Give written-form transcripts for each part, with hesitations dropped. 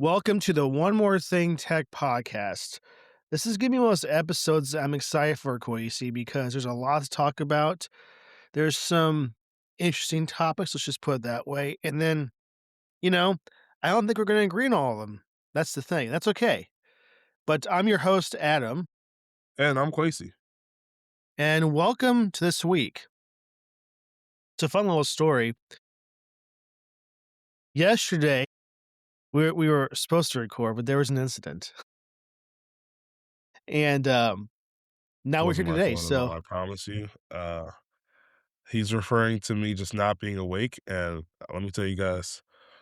Welcome to the One More Thing Tech Podcast. This is going to be one of those episodes that I'm excited for, Kwesi, because there's a lot to talk about. There's some interesting topics, let's just put it that way. And then, you know, I don't think we're going to agree on all of them. That's the thing. That's okay. But I'm your host, Adam, And I'm Quasi. and welcome to this week. It's a fun little story. Yesterday, we were supposed to record, but there was an incident. And now we're here Wasn't my today. fault at all, So I promise you. He's referring to me just not being awake, and let me tell you guys,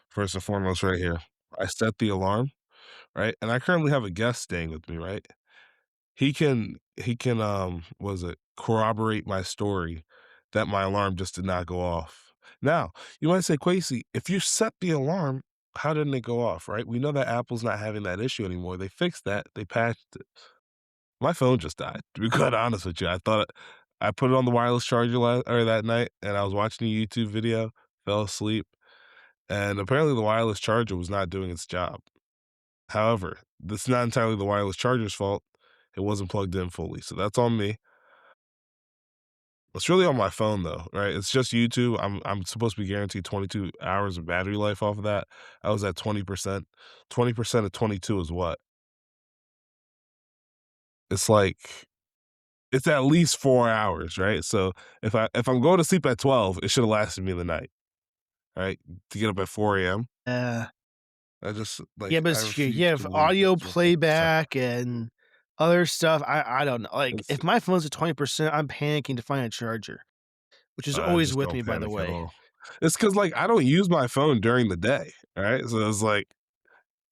first and foremost right here, I set the alarm, right? And I currently have a guest staying with me, right? He can was it corroborate my story that my alarm just did not go off. Now, you might say, Quasi, if you set the alarm, how didn't it go off, right? We know that Apple's not having that issue anymore. They fixed that, they patched it. My phone just died, to be quite honest with you. I put it on the wireless charger that night, and I was watching a YouTube video, fell asleep, and apparently the wireless charger was not doing its job. However, this is not entirely the wireless charger's fault. It wasn't plugged in fully, so that's on me. It's really on my phone though, right? It's just YouTube. I'm supposed to be guaranteed 22 hours of battery life off of that. I was at 20%. 20% of 22 is what? It's like It's at least 4 hours, right? So if I'm going to sleep at 12, it should have lasted me the night, right? To get up at 4 AM. uh I just yeah, but I you refuse have to believe audio this was a second. playback and other stuff. I don't know. Like, It's if my phone's at 20%, I'm panicking to find a charger, which is I always just with don't me, by the panic at way. all. It's because I don't use my phone during the day, right? So it's like,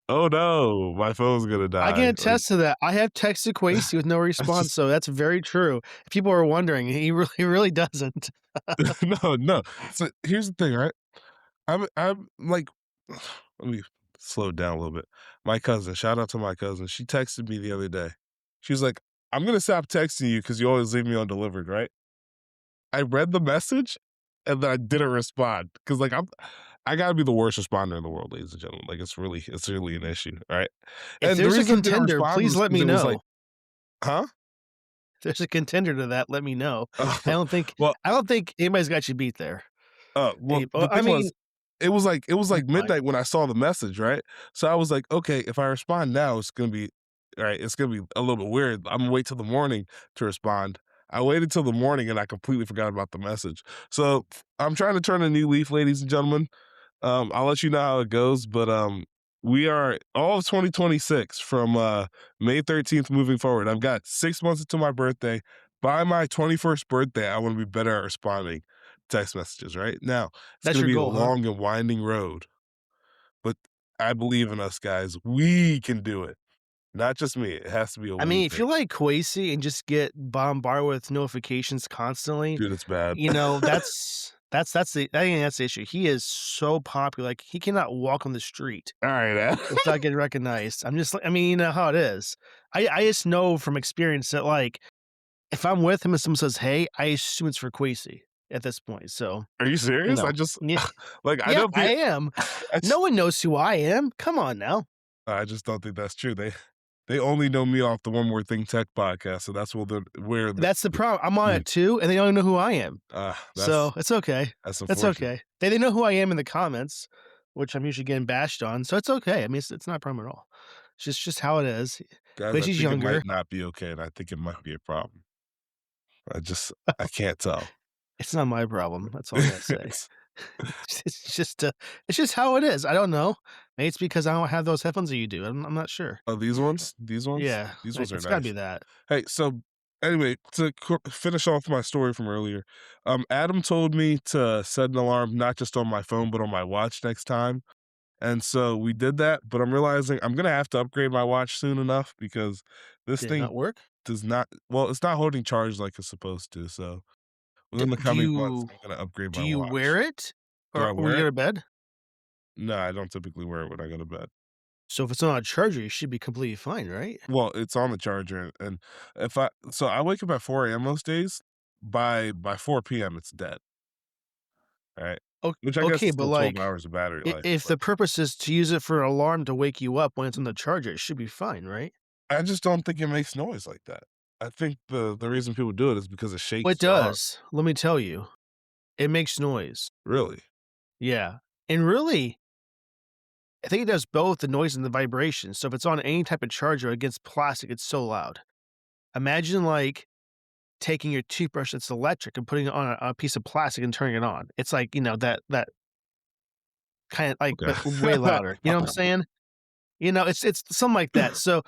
"Oh, no, my phone's gonna I can die." attest to that. I have texted Kwesi with no I response, just so that's very true. If people are wondering, he really doesn't. no, no. So here's the thing, right? I'm like let me slow it down a little bit. My cousin, shout out to my cousin. She texted me the other day. She was like, "I'm gonna stop texting you because you always leave me undelivered," right? I read the message and then I didn't respond because I gotta be the worst responder in the world, ladies and gentlemen. Like it's really an issue, right? If And the there's a reason I didn't contender, respond please was let because me it was like, know. huh? If there's a contender to that, let me know. I don't think Well, I don't think anybody's got you beat there. the I thing mean, was, it was like like, midnight when I saw the message, right? So I was like, okay, if I respond now, it's gonna be a little bit weird. I'm gonna wait till the morning to respond. I waited till the morning and I completely forgot about the message. So I'm trying to turn a new leaf, ladies and gentlemen. I'll let you know how it goes, but we are all of 2026 from May 13th moving forward. I've got 6 months until my birthday. By my 21st birthday, I want to be better at responding to text messages. Right now, it's that's going to your be a goal, huh? long and winding road, but I believe in us, guys. We can do it. Not just me. It has to be a I we mean, if thing, you're like Kwesi and just get bombarded with notifications constantly, dude. It's bad. I think that's the issue. He is so popular, like, he cannot walk on the street All right, without getting recognized. I'm just like, I mean, you know how it is. I just know from experience that, like, if I'm with him and someone says, "Hey," I assume it's for Kwesi at this point, so, are you you serious? know. Yeah, I yeah, don't I think. am. I No just, one knows who I am. Come on now. I just don't think that's true. They only know me off the One More Thing Tech podcast, so that's That's the problem. I'm on mm, it too, and they don't even know who I am. So, that's it's okay. It's unfortunate. okay. They know who I am in the comments, which I'm usually getting bashed on, so it's okay. I mean, it's not a problem at all. It's just how it is. Guys, I Quasi's think it younger. might not be okay, and I think it might be a problem. I can't tell. It's not my problem. That's all I gotta say. It's It's just how it is. I don't know. Maybe it's because I don't have those headphones that you do. I'm not sure. oh, these ones? These ones? Yeah, These ones are it's gotta be nice. that. Hey, so anyway, to finish off my story from earlier, Adam told me to set an alarm not just on my phone, but on my watch next time. And so we did that, but I'm realizing I'm gonna have to upgrade my watch soon enough because this Did it thing not work? does not well, it's not holding charge like it's supposed to. So D within the do coming months, you I'm gonna upgrade do my you wear watch. it? Do Or I when you wear go it? to bed? No, I don't typically wear it when I go to bed. So if it's not on a charger, you should be completely fine, right? Well, it's on the charger, and if I wake up at 4 AM most days, by 4 PM, it's dead, right? which I guess Okay, is but, still 12 like, hours of battery I life, if but the purpose is to use it for an alarm to wake you up when it's on the charger, it should be fine, right? I just don't think it makes noise like that. I think the reason people do it is because it Well, it shakes your arm. does. Let me tell you. It makes noise. Really? Yeah. And really, I think it does both the noise and the vibration. So if it's on any type of charger against plastic, it's so loud. Imagine, like, taking your toothbrush that's electric and putting it on a piece of plastic and turning it on. It's like, that kinda like Okay. but way louder. You know what I'm saying? It's something like that. So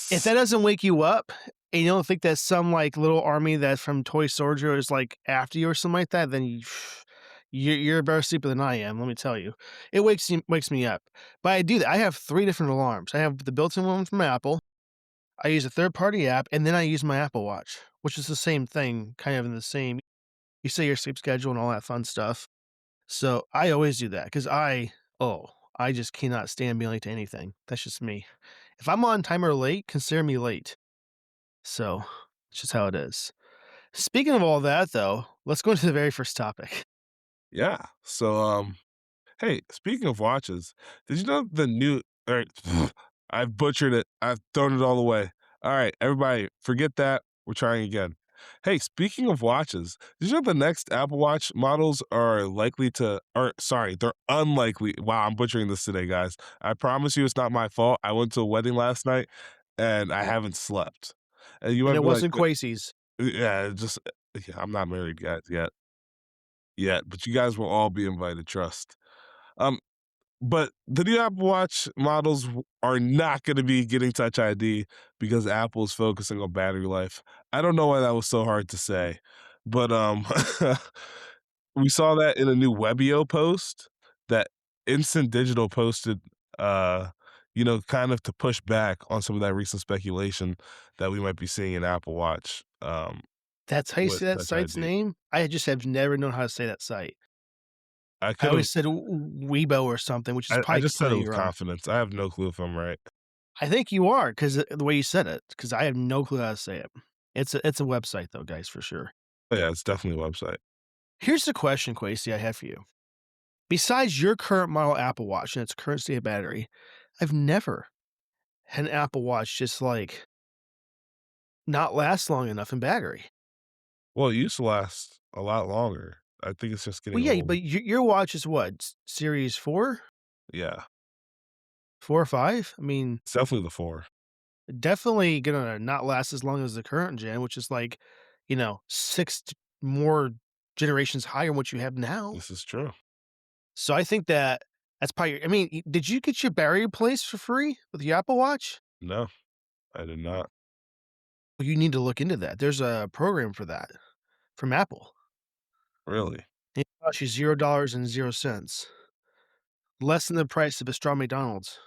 if that Yes. doesn't wake you up and you don't think that some, like, little army that's from Toy Soldier is, like, after you or something like that, then you're a better sleeper than I am, let me tell you. It wakes me up. But I do that. I have 3 different alarms. I have the built-in one from Apple, I use a third-party app, and then I use my Apple Watch, which is the same thing, kind of in the same you set your sleep schedule and all that fun stuff. So, I always do that 'cause oh, I just cannot stand being late to anything. That's just me. If I'm on time or late, consider me late. So, it's just how it is. Speaking of all that, though, let's go into the very first topic. Yeah. So, hey, speaking of watches, did you know the new or I've butchered it. I've thrown it all away. All right, everybody, forget that. We're trying again. Hey, speaking of watches, did you know the next Apple Watch models are likely to or sorry, they're unlikely. Wow, I'm butchering this today, guys. I promise you it's not my fault. I went to a wedding last night and I haven't slept. And you And might it be like, wasn't Quasey's. yeah, just yeah, I'm not married, guys, yet, but you guys will all be invited, trust. Um, but the new Apple Watch models are not gonna be getting Touch ID because Apple is focusing on battery life. I don't know why that was so hard to say, but, we saw that in a new Webio post that Instant Digital posted, kind of to push back on some of that recent speculation that we might be seeing in Apple Watch, That's how you with say that Touch site's ID. name? I just have never known how to say that site. I I could've always said Weibo or something, which is I probably just said it completely with wrong. confidence. I have no clue if I'm right. I think you are 'cause the way you said it, because I have no clue how to say it. It's a website though, guys, for sure. But yeah, it's definitely a website. Here's the question, Quasey, I have for you. Besides your current model Apple Watch and its current state of battery, I've never had an Apple Watch just, like, not last long enough in battery. Well, it used to last a lot longer. I think it's just Well, getting yeah, old. but your watch is what? Series 4? Yeah, 4 or 5? I mean, it's definitely the 4. definitely gonna not last as long as the current gen, which is like, 6 more generations higher than what you have now. This is true. So I think that's probably I mean, did you get your battery replaced for free with the Apple Watch? No, I did not. Well, you need to look into that. There's a program for that from Apple. Really? It costs you $0 and 0 cents, less than the price of a straw McDonald's.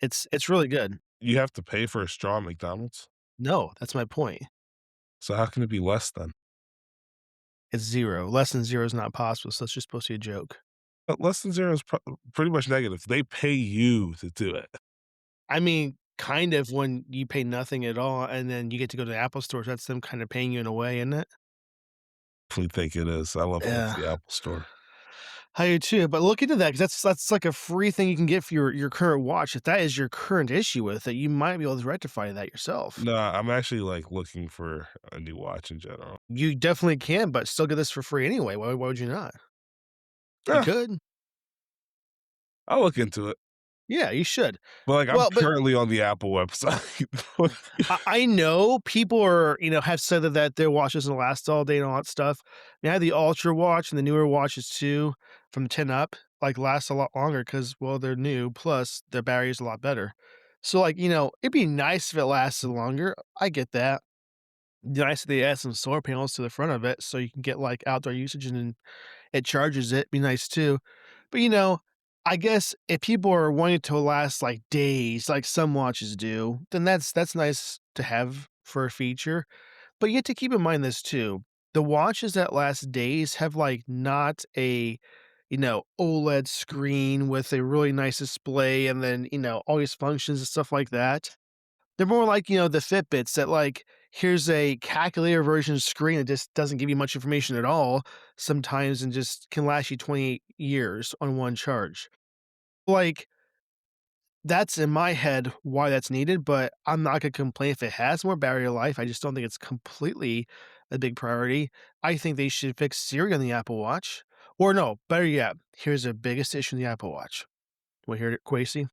It's really good. You have to pay for a straw at McDonald's? No, that's my point. So how can it be less then? It's 0. Less than 0 is not possible, so it's just supposed to be a joke. But less than 0 is pretty much negative. They pay you to do it. I mean, kind of when you pay nothing at all, and then you get to go to the Apple Store, that's them kinda paying you in a way, isn't it? I think it is. I love going to Yeah. the Apple Store. I do too, but look into that because that's like a free thing you can get for your current watch. If that is your current issue with it, you might be able to rectify that yourself. No, I'm actually, like, looking for a new watch in general. You definitely can, but still get this for free anyway. Why would you not? You Yeah, could. I'll look into it. Yeah, you should. But, like, I'm Well, but currently on the Apple website. I know people are, have said that their watch doesn't last all day and all that stuff. I have the Ultra watch and the newer watches too from 10 up, like last a lot longer because, well, they're new, plus their battery is a lot better. So, like, it'd be nice if it lasted longer. I get that. Nice if they add some solar panels to the front of it so you can get like outdoor usage and then it charges it. Be nice too. But I guess if people are wanting to last like days, like some watches do, then that's nice to have for a feature. But you have to keep in mind this too. The watches that last days have like not a OLED screen with a really nice display and then all these functions and stuff like that. They're more like, the Fitbits that, like, Here's a calculator version screen that just doesn't give you much information at all sometimes and just can last you 28 years on one charge. Like, that's in my head why that's needed, but I'm not gonna complain if it has more battery life. I just don't think it's completely a big priority. I think they should fix Siri on the Apple Watch. Or no, better yet, here's the biggest issue in the Apple Watch. Want to hear it, Quasi?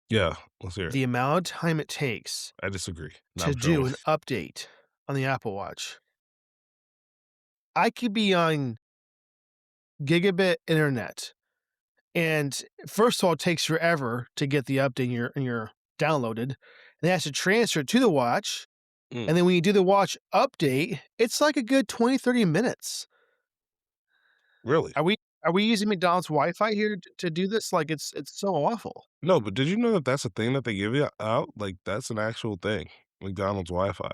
Yeah, let's hear it. The amount of time it takes I disagree. No, to I'm trolling. do an update on the Apple Watch. I could be on gigabit internet, and first of all, it takes forever to get the update in your downloaded. And it has to transfer it to the watch. Mm, And then when you do the watch update, it's like a good 20, 30 minutes. really? Are we using McDonald's Wi-Fi here to do this? Like, it's so awful. No, but did you know that that's a thing that they give you out? Like, that's an actual thing, McDonald's Wi-Fi.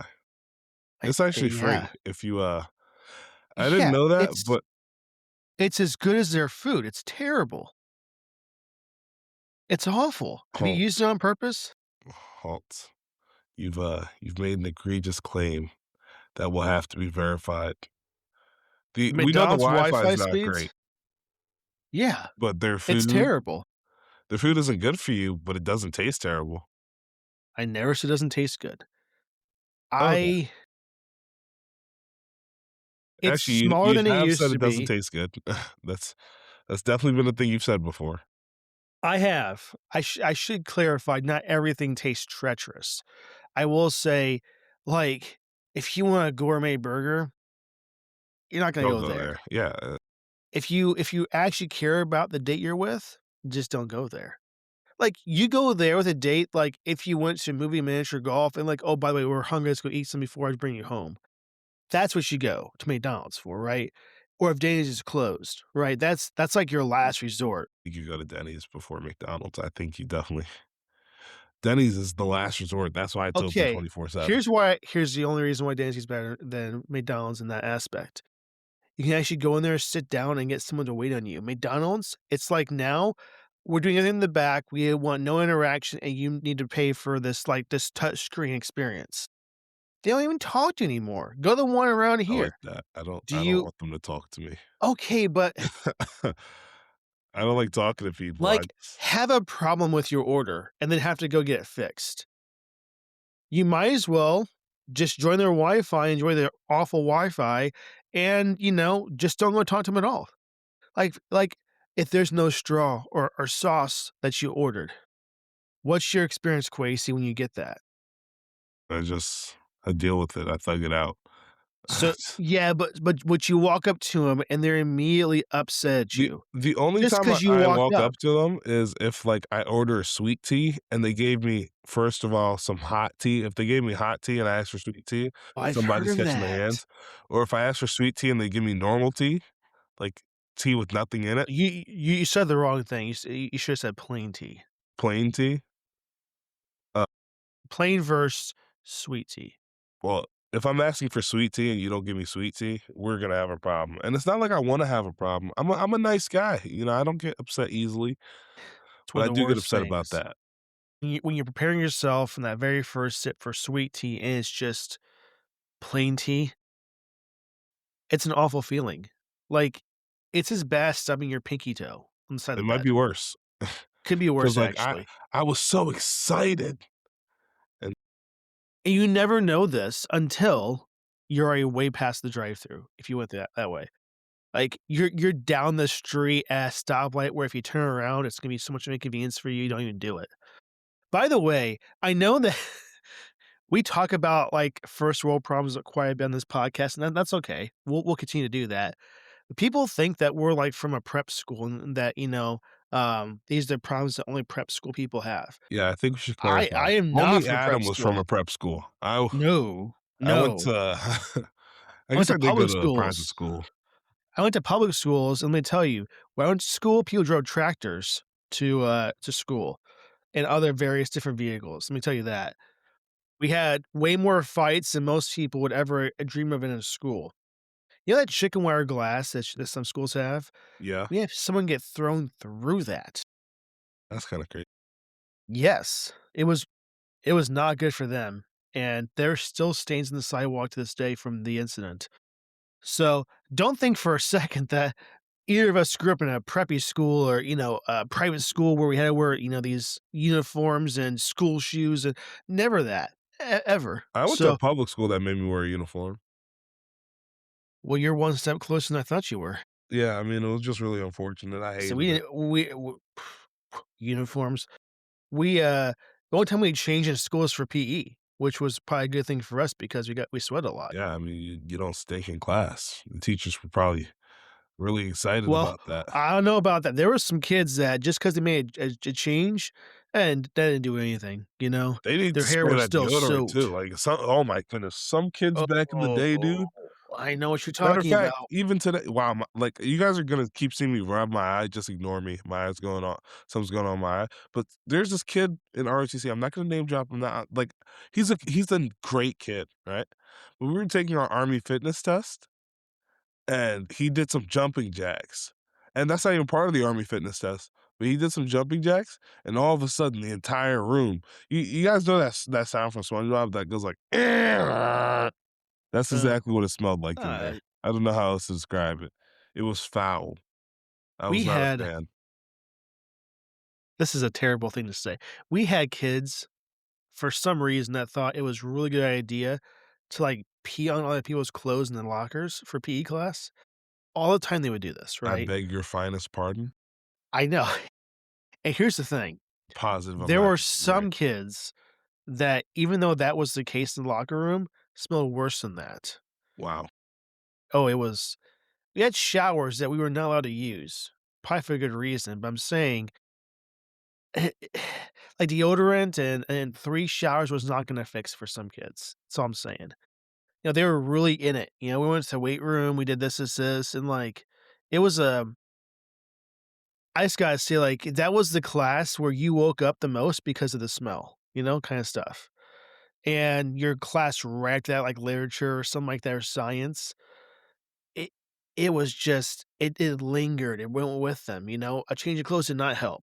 It's actually Yeah. free if you, I didn't Yeah, know that, it's but it's as good as their food. It's terrible. It's awful. Have you used halt, it on purpose? halt. You've made an egregious claim that will have to be verified. We know the McDonald's Wi-Fi is Wi-Fi not speeds? great, Yeah, but it's terrible. their food isn't good for you, but it doesn't taste terrible. I never said it doesn't taste good. Okay. I It's Actually, smaller you than it have used said to it doesn't be. taste good. That's that's definitely been a thing you've said before. I have. I should clarify, not everything tastes treacherous. I will say, like, if you want a gourmet burger, you're not gonna Don't go go there. there. Yeah, If you actually care about the date you're with, just don't go there. Like, you go there with a date, like, if you went to movie, miniature golf, and like, "Oh, by the way, we're hungry, let's go eat some before I bring you home." That's what you go to McDonald's for, right? Or if Denny's is closed, right? That's like your last resort. you could go to Denny's before McDonald's. I think you definitely Denny's is the last resort. That's why it's open Okay, 24/7. here's the only reason why Denny's is better than McDonald's in that aspect. You can actually go in there, sit down, and get someone to wait on you. McDonald's, it's like now we're doing it in the back. We want no interaction, and you need to pay for this like this touch screen experience. They don't even talk to you anymore. Go to the one around I like here. that. Do I don't you want them to talk to me. okay, but I don't like talking to people. I like have a problem with your order and then have to go get it fixed. You might as well just join their Wi-Fi, enjoy their awful Wi-Fi, and just don't go talk to them at all. Like if there's no straw or sauce that you ordered, what's your experience, Quasi, when you get that? I just I deal with it. I thug it out. So yeah, but would you walk up to them and they're immediately upset at you The only just time because you I walked walk up? up to them is if, like, I order a sweet tea and they gave me, first of all, some hot tea. If they gave me hot tea and I asked for sweet tea, Oh, I've heard somebody's of catching their that. hands. Or if I ask for sweet tea and they give me normal tea, like tea with nothing in it, You said the wrong thing. You should have said plain tea. plain tea, uh, Plain versus sweet tea. well, if I'm asking for sweet tea and you don't give me sweet tea, we're gonna have a problem. And it's not like I wanna have a problem. I'm a nice guy, I don't get upset easily, It's but one I of the do get worst upset about things. that. When you're preparing yourself in that very first sip for sweet tea and it's just plain tea, it's an awful feeling. Like, it's as bad as stubbing your pinky toe on the side of It the might bed. be worse. Could be worse, Cause like, actually. I was so excited, and And you never know this until you're already way past the drive-through, if you went that way. Like, you're down the street at a stoplight where if you turn around, it's gonna be so much of an inconvenience for you, you don't even do it. By the way, I know that we talk about, like, first world problems quite a bit on this podcast, and that's okay. We'll continue to do that. People think that we're, like, from a prep school and that, these are the problems that only prep school people have. yeah, I think we should clarify. I am not Only from a prep Adam was from school. a prep school. No, I went no. to I I went guess to I did go public to a private schools. school. I went to public schools, and let me tell you, when I went to school, people drove tractors to school and other various different vehicles. Let me tell you that. We had way more fights than most people would ever dream of in a school. You know that chicken wire glass that some schools have? Yeah, We had someone get thrown through that. that's kinda crazy. Yes, it was not good for them. and there's still stains in the sidewalk to this day from the incident. So, don't think for a second that either of us grew up in a preppy school or, a private school where we had to wear, these uniforms and school shoes and never that, ever. I went to a So, public school that made me wear a uniform. well, you're one step closer than I thought you were. Yeah, I mean, it was just really unfortunate, I So hated we it. didn't uniforms. We, the only time we changed in school is for PE, which was probably a good thing for us because we sweat a lot. Yeah, I mean, you don't stink in class. The teachers were probably really excited Well, about that. I don't know about that. There were some kids that just because they made a change and that didn't do anything, They need Their to hair spray was that still deodorant too, soaked. like, some oh my goodness, some kids back in the day, Oh, dude. I know what you're Matter of talking fact, about. even today wow, like, you guys are gonna keep seeing me rub my eye, just ignore me. My eye's going on something's going on in my eye, but there's this kid in ROTC, I'm not gonna name drop him, not like, he's a great kid, right? But we were taking our army fitness test, and he did some jumping jacks, and that's not even part of the army fitness test, but he did some jumping jacks, and all of a sudden, the entire room you guys know that sound from SpongeBob that goes like, that's Uh, exactly what it smelled like in uh, there. I don't know how else to describe it. It was foul. I we was not a had fan. this is a terrible thing to say. We had kids for some reason that thought it was a really good idea to, like, pee on other people's clothes in the lockers for PE class. All the time they would do this, I right? beg your finest pardon. I know. And here's the thing, Positive, I'm there not were right. some kids that, even though that was the case in the locker room, smelled worse than that. Wow. Oh, it was we had showers that we were not allowed to use, probably for a good reason, but I'm saying, like, deodorant and 3 showers was not gonna fix for some kids. That's all I'm saying. They were really in it, we went to the weight room, we did this, and, like, it was, I just gotta say, like, that was the class where you woke up the most because of the smell, kinda stuff. And your class right after that, like, literature or something like that, or science, it it was just it lingered, it went with them, A change of clothes did not help.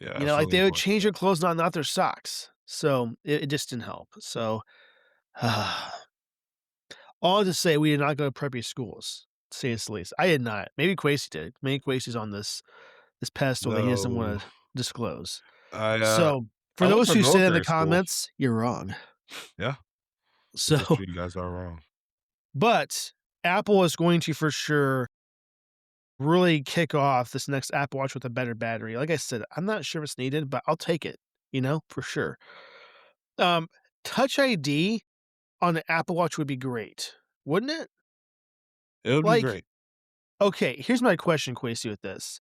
Yeah, that's Like, really they would change unfortunate. their clothes, not their socks. So, it just didn't help. So, all to say, we did not go to preppy schools, to say the least. I did not. Maybe Quasi did. Maybe Quasi's on this pedestal that he doesn't No. wanna disclose. I, So, for I went those to a who say that in the military school. comments, you're wrong. Yeah, this is So, true, you guys are wrong. but Apple is going to for sure really kick off this next Apple Watch with a better battery. Like I said, I'm not sure if it's needed, but I'll take it, for sure. Um, Touch ID on an Apple Watch would be great, wouldn't it? It would be Like, great. okay, here's my question, Quasi, with this.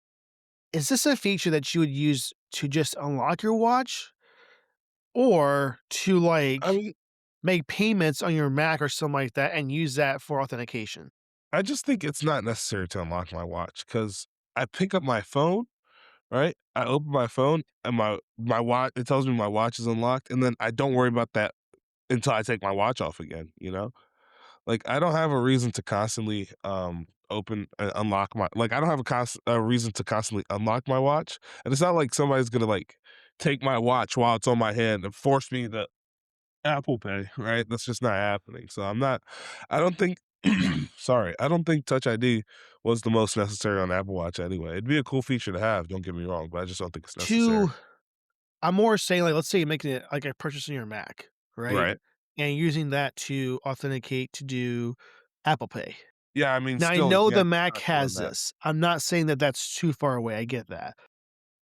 Is this a feature that you would use to just unlock your watch or to, I like, mean, make payments on your Mac or something like that and use that for authentication? I just think it's not necessary to unlock my watch because I pick up my phone, right? I open my phone and my watch it tells me my watch is unlocked, and then I don't worry about that until I take my watch off again, you know? Like, I don't have a reason to constantly, open and unlock my like, I don't have a reason to constantly unlock my watch, and it's not like somebody's gonna, like, take my watch while it's on my hand and force me to Apple Pay, right? That's just not happening, so I don't think sorry, I don't think Touch ID was the most necessary on Apple Watch anyway. It'd be a cool feature to have, don't get me wrong, but I just don't think it's necessary. To I'm more saying, like, let's say you're making it like a purchase on your Mac, right? Right. And using that to authenticate to do Apple Pay. Yeah, I mean, Now, I still, know you the have to Mac constantly run has that. this. I'm not saying that that's too far away. I get that.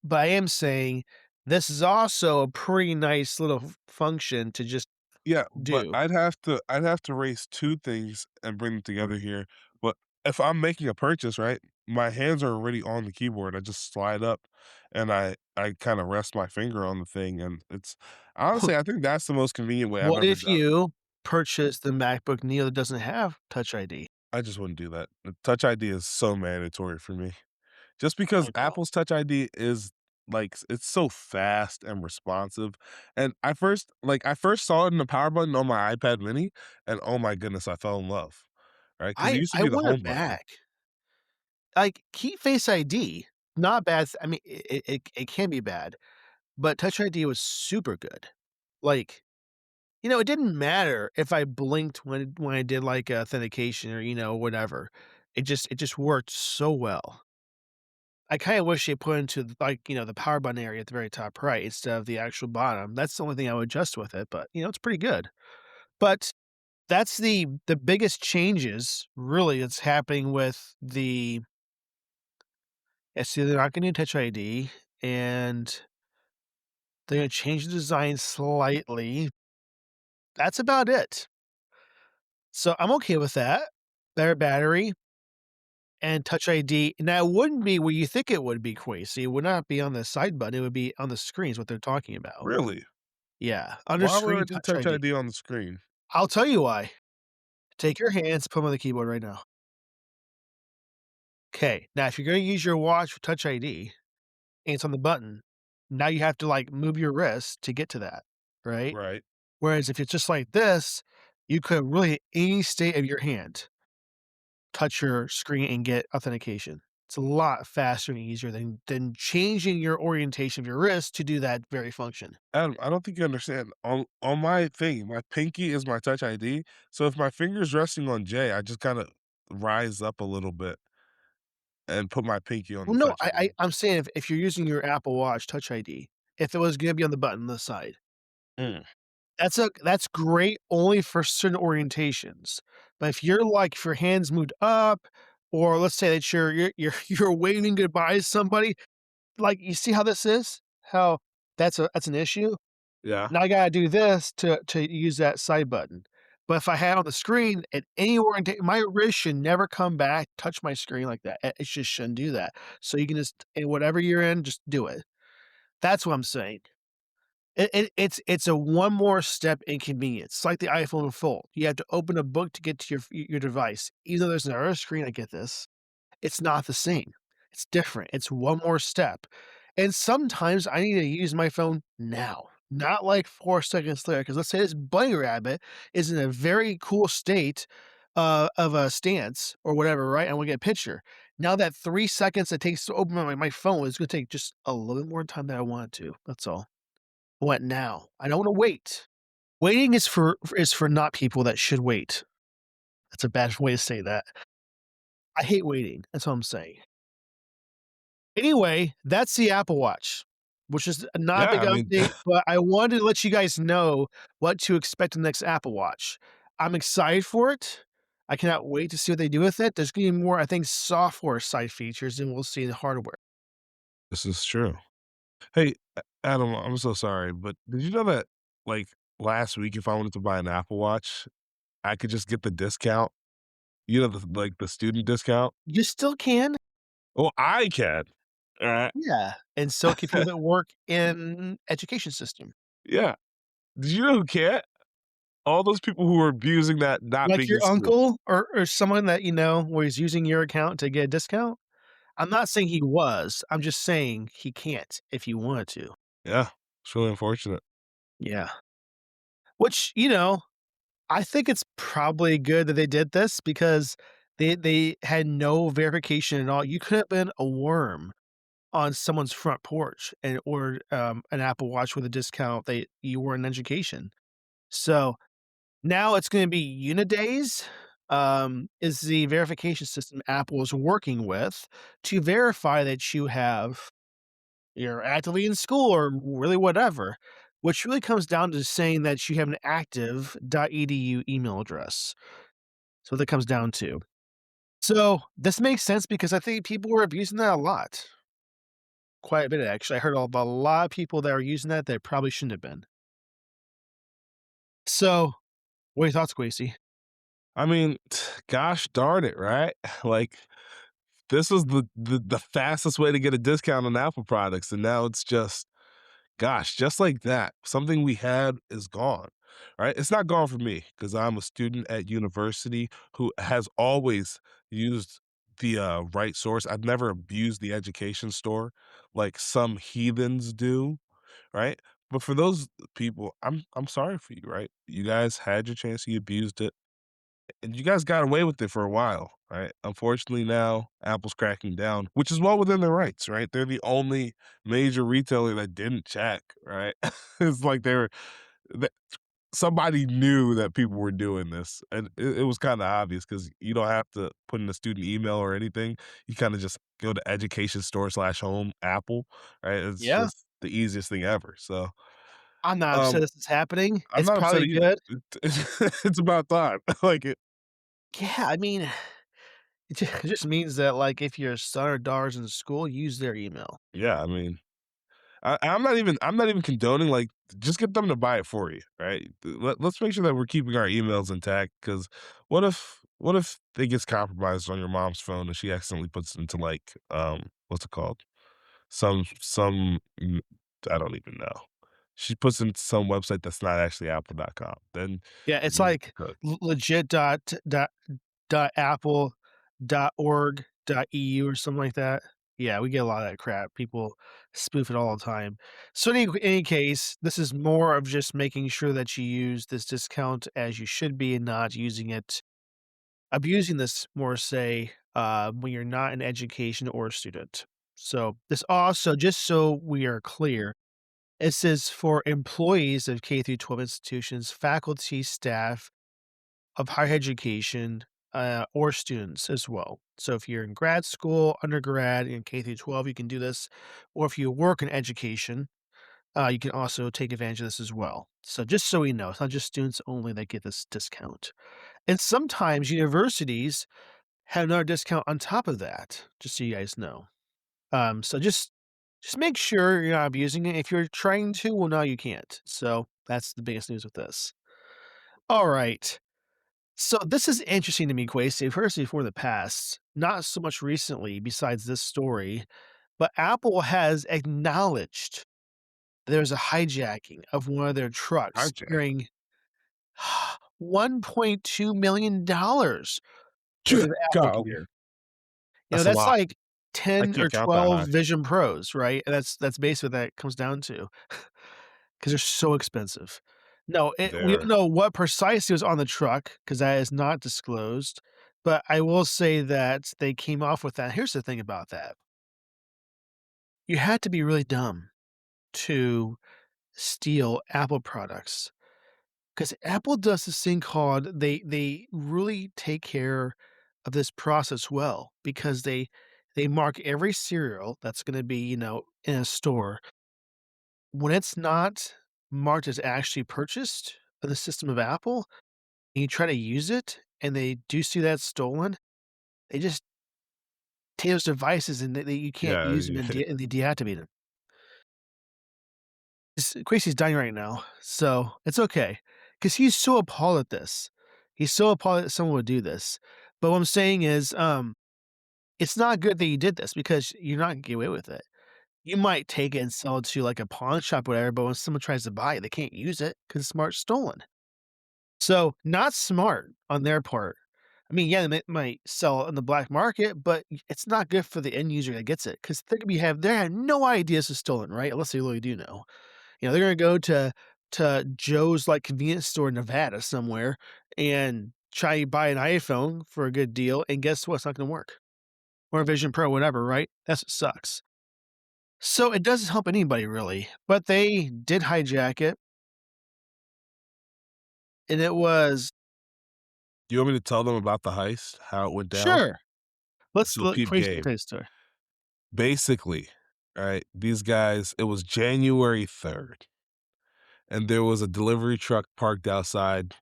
But I am saying this is also a pretty nice little function to just Yeah, but do. I'd have to race 2 things and bring them together here, but if I'm making a purchase, right, my hands are already on the keyboard, I just slide up and I kinda rest my finger on the thing, and it's honestly, I think that's the most convenient way I've What ever if done it. you purchase the MacBook Neo that doesn't have Touch ID? I just wouldn't do that. The Touch ID is so mandatory for me. Just because Okay. Apple's Touch ID is, like, it's so fast and responsive, and I first saw it in the power button on my iPad mini, and oh my goodness, I fell in love, right? Because it used to I be the want home it button. back. Like, keep Face ID, not bad. I mean, it can be bad, but Touch ID was super good. Like, it didn't matter if I blinked when I did, like, authentication or, whatever. It just worked so well. I kinda wish they put into, like, the power button area at the very top right instead of the actual bottom. That's the only thing I would adjust with it, but, it's pretty good. But that's the biggest changes, really, that's happening with the see, they're not gonna do Touch ID, and they're gonna change the design slightly. That's about it. So, I'm okay with that. Better battery and Touch ID. Now, it wouldn't be where you think it would be, Quasi. It would not be on the side button, it would be on the screen is what they're talking about. Really? Yeah, under Why would I screen do Touch Touch ID. ID on the screen? I'll tell you why. Take your hands, put them on the keyboard right now. Okay. Now if you're gonna use your watch for Touch ID and it's on the button, now you have to, like, move your wrist to get to that, right? Right. Whereas if it's just like this, you could really, any state of your hand, touch your screen and get authentication. It's a lot faster and easier than changing your orientation of your wrist to do that very function. Adam, I don't think you understand. On my thing, my pinky is my Touch ID, so if my finger's resting on J, I just kinda rise up a little bit and put my pinky on the Well, no, Touch I ID. I'm saying if you're using your Apple Watch Touch ID, if it was gonna be on the button on the side, Mm, that's great only for certain orientations. But if your hands moved up, or let's say that you're waving goodbye to somebody, like, you see how this is? How that's an issue? yeah. Now I gotta do this to use that side button. But if I had on the screen at any my wrist should never come back, touch my screen like that. It just shouldn't do that. So you can just in whatever you're in, just do it. That's what I'm saying. It's a one more step inconvenience. It's like the iPhone Fold. You have to open a book to get to your device. Even though there's another screen, I get this. It's not the same. It's different. It's one more step. And sometimes I need to use my phone now, not like 4 seconds later. Because let's say this bunny rabbit is in a very cool state of a stance or whatever, right? And we get a picture. Now that 3 seconds it takes to open my phone is going to take just a little bit more time than I want it to. That's all. I want now. I don't want to wait. Waiting is for not people that should wait. That's a bad way to say that. I hate waiting. That's what I'm saying. Anyway, that's the Apple Watch, which is not a Yeah, big I mean, update, but I wanted to let you guys know what to expect in the next Apple Watch. I'm excited for it. I cannot wait to see what they do with it. There's gonna be more, I think, software side features than we'll see in hardware. this is true. Hey, Adam, I'm so sorry, but did you know that, like, last week, if I wanted to buy an Apple Watch, I could just get the discount? You know, the student discount? You still can, Well, I can. Alright. yeah, and so can people that work in education system. Yeah. Did you know who can't? All those people who are abusing that not Like being in your school. uncle or someone that, was using your account to get a discount? I'm not saying he was, I'm just saying he can't if he wanted to. Yeah, it's really unfortunate. Yeah. Which, I think it's probably good that they did this because they had no verification at all. You could have been a worm on someone's front porch and ordered, an Apple Watch with a discount that you were in education. So, now it's gonna be Unidays, is the verification system Apple is working with to verify that you're actively in school or really whatever, which really comes down to saying that you have an active .edu email address. So that comes down to. So this makes sense because I think people were abusing that a lot. Quite a bit, actually. I heard about a lot of people that are using that probably shouldn't have been. So, what are your thoughts, Quasey? I mean, gosh darn it, right? Like, this was the fastest way to get a discount on Apple products, and now it's just gosh, just like that, something we had is gone, right? It's not gone for me because 'cause I'm a student at university who has always used the, right source. I've never abused the education store like some heathens do, right? But for those people, I'm sorry for you, right? You guys had your chance, you abused it, and you guys got away with it for a while, right? Unfortunately, now Apple's cracking down, which is well within their rights, right? They're the only major retailer that didn't check, right? It's like they were somebody knew that people were doing this, and it was kinda obvious because you don't have to put in a student email or anything. You kinda just go to education store slash home Apple, right? It's Yeah. just the easiest thing ever, so, I'm not upset um, this is happening. I'm It's not upset probably either. good. It's about time. Like, it Yeah, I mean, it just means that, like, if your son or daughter's in school, use their email. yeah, I mean I'm not even condoning, like, just get them to buy it for you, right? Let's make sure that we're keeping our emails intact. Because what if it gets compromised on your mom's phone and she accidentally puts it into, like, what's it called? Some I don't even know. She puts in some website that's not actually apple.com, then Yeah, it's you're like cooked. legit dot apple dot org dot EU or something like that. Yeah, we get a lot of that crap. People spoof it all the time. So any case, this is more of just making sure that you use this discount as you should be and not using it abusing this more say when you're not in education or a student. So this also, just so we are clear, it says for employees of K through 12 institutions, faculty, staff of higher education, or students as well. So if you're in grad school, undergrad, in K through 12, you can do this. Or if you work in education, you can also take advantage of this as well. So just so we know, it's not just students only that get this discount. And sometimes universities have another discount on top of that, just so you guys know. So just make sure you're not abusing it. If you're trying to, well, now you can't. So that's the biggest news with this. All right. So this is interesting to me, Quasi. I've heard this before in the past, not so much recently, besides this story, but Apple has acknowledged there's a hijacking of one of their trucks Hijacking. during $1.2 million worth of Apple Golly, gear. You know, that's a that's lot. like I 10 or can't count that 12 high. Vision Pros, right? And that's basically what that comes down to, because 'cause they're so expensive. No, we don't There know what precisely was on the truck because that is not disclosed, but I will say that they came off with that. Here's the thing about that. You had to be really dumb to steal Apple products, because Apple does this thing called they really take care of this process well, because they mark every cereal that's gonna be, in a store. When it's not marked as actually purchased in the system of Apple, and you try to use it and they do see that stolen, they just take those devices and you can't yeah, use them and they deactivate them. Quasey's dying right now, so it's okay, because he's so appalled at this. He's so appalled that someone would do this. But what I'm saying is, it's not good that you did this because you're not gonna get away with it. You might take it and sell it to, like, a pawn shop or whatever, but when someone tries to buy it, they can't use it because it's marked stolen. So, not smart on their part. I mean, yeah, they might sell it on the black market, but it's not good for the end user that gets it, because they have no idea this is stolen, right? Unless they really do know. They're gonna go to Joe's, like, convenience store in Nevada somewhere and try to buy an iPhone for a good deal, and guess what? It's not gonna work. Or a Vision Pro, whatever, right? That's what sucks. So, it doesn't help anybody really, but they did hijack it, and it was do you want me to tell them about the heist, how it went down? sure. Let's So let peep Quasi game. tell you the story. Basically, right, these guys it was January 3rd, and there was a delivery truck parked outside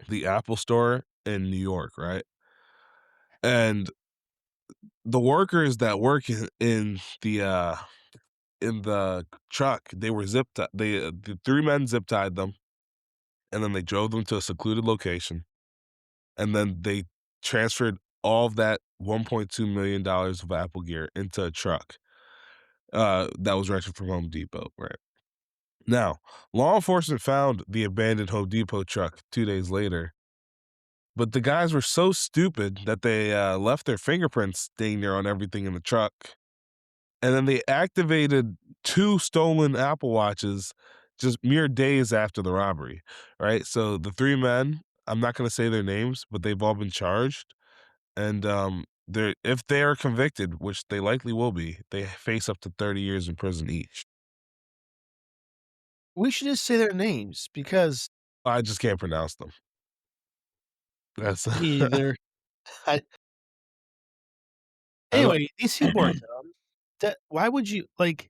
the Apple Store in New York, right? And the workers that work in the truck, they were zip ti the 3 men zip tied them, and then they drove them to a secluded location, and then they transferred all of that $1.2 million of Apple gear into a truck, that was rented from Home Depot, right? Now, law enforcement found the abandoned Home Depot truck 2 days later, but the guys were so stupid that they, left their fingerprints staying there on everything in the truck, and then they activated 2 stolen Apple Watches just mere days after the robbery, right? So the 3 men, I'm not gonna say their names, but they've all been charged, and, they're if they are convicted, which they likely will be, they face up to 30 years in prison each. We should just say their names because I just can't pronounce them. That's Me either. I I don't Anyway, these people are dumb. That why would you like,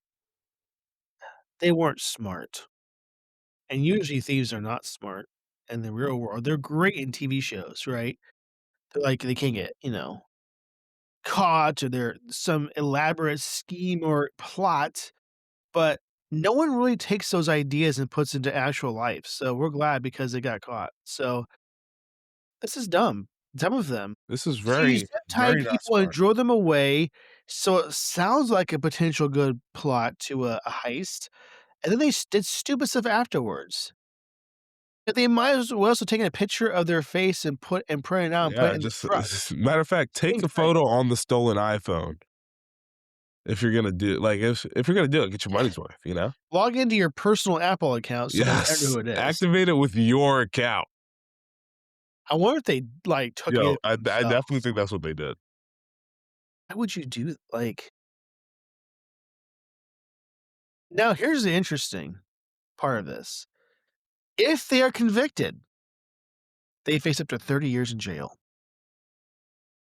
they weren't smart, and usually thieves are not smart in the real world. They're great in TV shows, right? They're like they can't get, caught or they're some elaborate scheme or plot, but no one really takes those ideas and puts into actual life, so we're glad because they got caught. So, this is dumb. Dumb of them. This is So you zip tie very not people and smart. draw them away, so it sounds like a potential good plot to a heist, and then they did stupid stuff afterwards. But they might as well also taken a picture of their face and print it out and put it Yeah, in the just truck. matter of fact, Same take a thing. photo on the stolen iPhone if you're gonna do like, if you're gonna do it, get your money's worth, you know? Log into your personal Apple account so no one ever know Yes, who it is. activate it with your account. I wonder if they, like, took Yo, it I definitely themselves. think that's what they did. Why would you do now here's the interesting part of this. If they are convicted, they face up to 30 years in jail.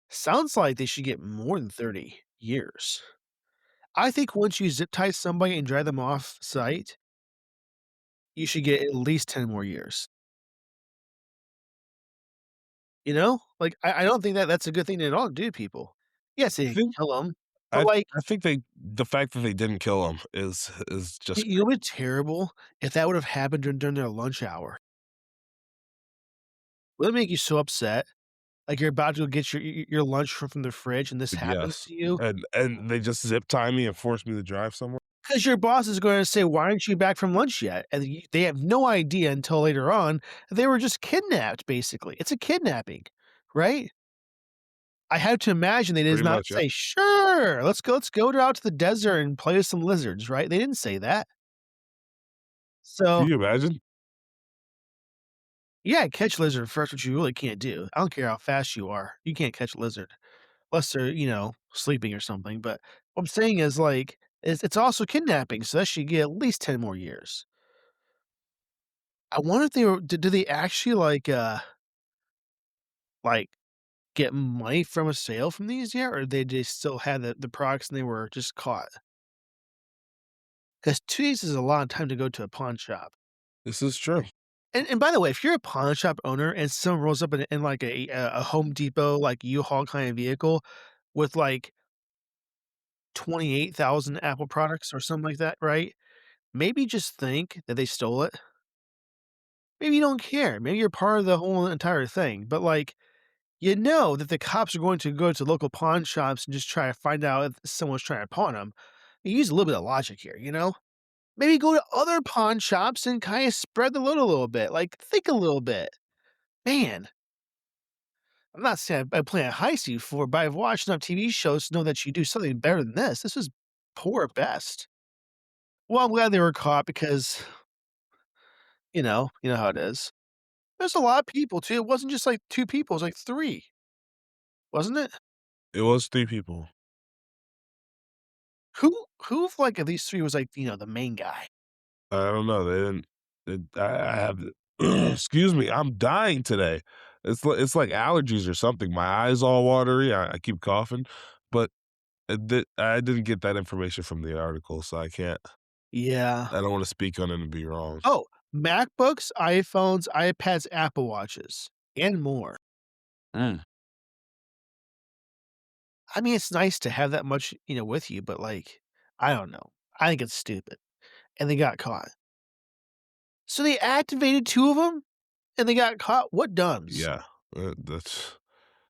Sounds like they should get more than 30 years. I think once you zip tie somebody and drive them off site, you should get at least 10 more years. You know? Like, I don't think that that's a good thing at all to do to people. Yes, I they think kill them, but, I like, I think the fact that they didn't kill him is just you know what's terrible? If that would have happened during their lunch hour. Would it make you so upset? Like, you're about to go get your lunch from the fridge and this happens yes, to you? and they just zip tie me and force me to drive somewhere. 'Cause your boss is gonna say, "Why aren't you back from lunch yet?" And they have no idea until later on that they were just kidnapped, basically. It's a kidnapping, right? I have to imagine they did Pretty not much, yeah. say, "Sure, let's go out to the desert and play with some lizards," right? They didn't say that. Can So, you imagine? yeah, catch lizard first, which you really can't do. I don't care how fast you are. You can't catch a lizard unless they're, sleeping or something, but what I'm saying is, like, it's also kidnapping, so that should get at least 10 more years. I wonder if they were do they actually, like, get money from a sale from these yet, or they just still had the products and they were just caught? 'Cause 2 days is a lot of time to go to a pawn shop. This is true. And by the way, if you're a pawn shop owner and someone rolls up in like a Home Depot, like, U-Haul kind of vehicle with, like, 28,000 Apple products or something like that, right? Maybe just think that they stole it. Maybe you don't care. Maybe you're part of the whole entire thing, but, like, you know that the cops are going to go to local pawn shops and just try to find out if someone's trying to pawn them. You use a little bit of logic here, you know? Maybe go to other pawn shops and kinda spread the load a little bit, like, think a little bit. Man, I'm not saying I plan to heist you for, but I've watched enough TV shows to know that you do something better than this. This is poor at best. Well, I'm glad they were caught because, you know how it is. There's a lot of people too. It wasn't just like 2 people, it was like 3, wasn't it? It was 3 people. Who of, like, of these 3 was, like, the main guy? I don't know, they didn't I have excuse me, I'm dying today. It's like allergies or something. My eyes all watery, I keep coughing, but I didn't get that information from the article, so Yeah. I don't wanna speak on it and be wrong. Oh, MacBooks, iPhones, iPads, Apple Watches, and more. Mm. I mean, it's nice to have that much, with you, but, like, I don't know. I think it's stupid, and they got caught. So they activated 2 of them, and they got caught? What dumbs? Yeah, that's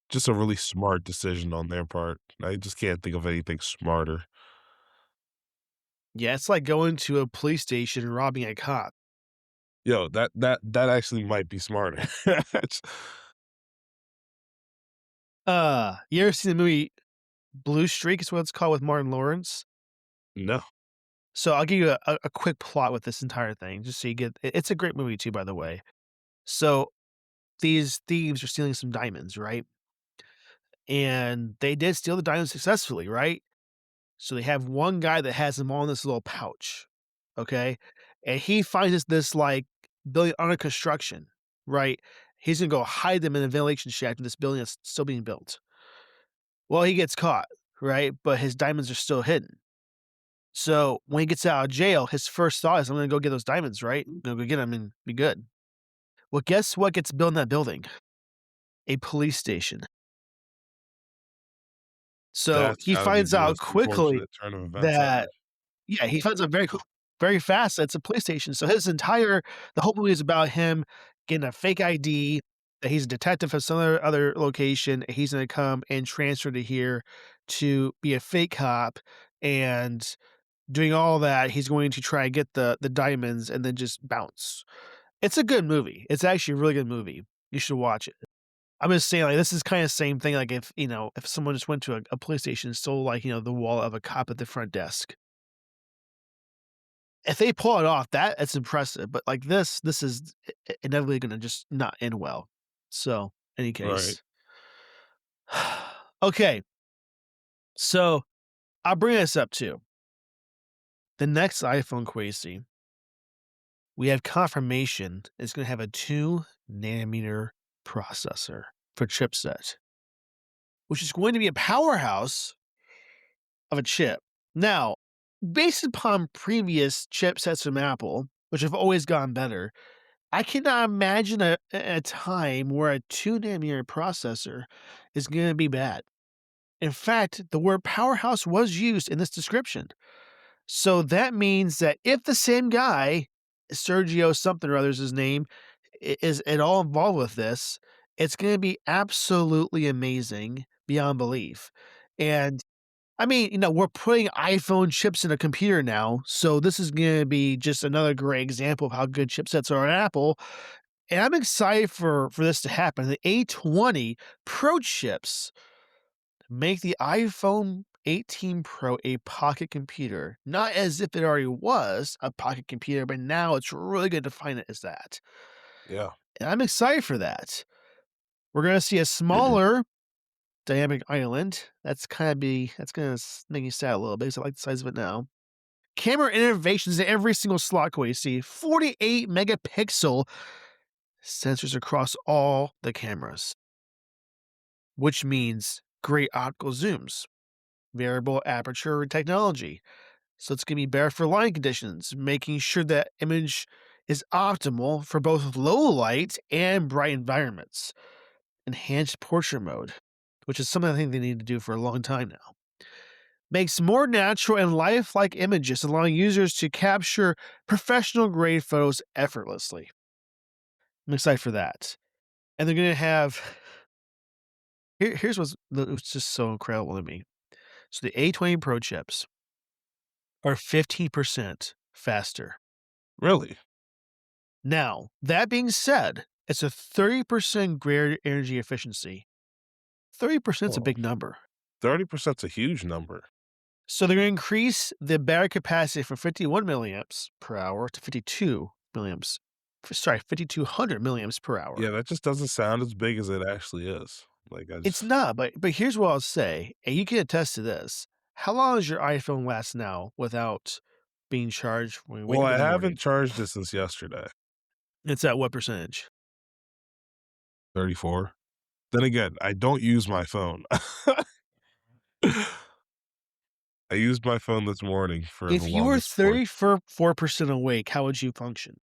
just a really smart decision on their part. I just can't think of anything smarter. Yeah, it's like going to a police station and robbing a cop. Yo, that actually might be smarter. It's You ever seen the movie Blue Streak is what it's called with Martin Lawrence? no. So I'll give you a quick plot with this entire thing, just so you get it's a great movie too, by the way. So these thieves are stealing some diamonds, right? And they did steal the diamonds successfully, right? So they have one guy that has them all in this little pouch, okay? And he finds this like building under construction, right? He's gonna go hide them in a ventilation shaft in this building that's still being built. Well, he gets caught, right? But his diamonds are still hidden. So when he gets out of jail, his first thought is, "I'm gonna go get those diamonds, right? I'm gonna go get them and be good." Well, guess what gets built in that building? A police station. So That's he gotta be finds the out most quickly unfortunate turn of events ever. that yeah, he finds out very fast that it's a police station. So the whole movie is about him getting a fake ID, that he's a detective from some other location. He's gonna come and transfer to here to be a fake cop, and doing all that, he's going to try and get the diamonds and then just bounce. It's a good movie. It's actually a really good movie. You should watch it. I'm just saying, like, this is kinda same thing, like, if someone just went to a police station and stole, like, the wallet of a cop at the front desk. If they pull it off, that's impressive, but, like, this is inevitably gonna just not end well. So, any Right. case. Okay, so I'll bring this up too. The next iPhone Quasi, we have confirmation it's gonna have a 2 nanometer processor for chipset, which is going to be a powerhouse of a chip. Now, based upon previous chipsets from Apple, which have always gotten better, I cannot imagine a time where a 2 nanometer processor is going to be bad. In fact, the word powerhouse was used in this description. So that means that if the same guy, Sergio something or other is his name, is at all involved with this, it's going to be absolutely amazing beyond belief. And I mean, we're putting iPhone chips in a computer now, so this is gonna be just another great example of how good chipsets are at Apple, and I'm excited for this to happen. The A20 Pro chips make the iPhone 18 Pro a pocket computer, not as if it already was a pocket computer, but now it's really good to define it as that, Yeah. and I'm excited for that. We're gonna see a smaller dynamic island. That's gonna make me sad a little bit 'cause I like the size of it now. Camera innovations in every single slot you see. 48 megapixel sensors across all the cameras, which means great optical zooms, variable aperture technology. So it's going to be better for lighting conditions, making sure that image is optimal for both low light and bright environments. Enhanced portrait mode, which is something I think they need to do for a long time now. Makes more natural and lifelike images, allowing users to capture professional grade photos effortlessly. I'm excited for that. And they're going to have here's what's just so incredible to me. So the A20 Pro chips are 15% faster. Really? Now, that being said, it's a 30% greater energy efficiency. 30% is a Oh, big number. 30% is a huge number. So they're going to increase the battery capacity from 51 milliamps per hour to 52 milliamps. Sorry, 5200 milliamps per Yeah, hour. that just doesn't sound as big as it actually is. Like, I It's just not, but here's what I'll say, and you can attest to this. How long does your iPhone last now without being charged when you wake well, up I in the haven't morning? charged it since yesterday. It's at what percentage? 34. Then again, I don't use my phone. I used my phone this morning for the If you were longest portion. 34% awake, how would you function?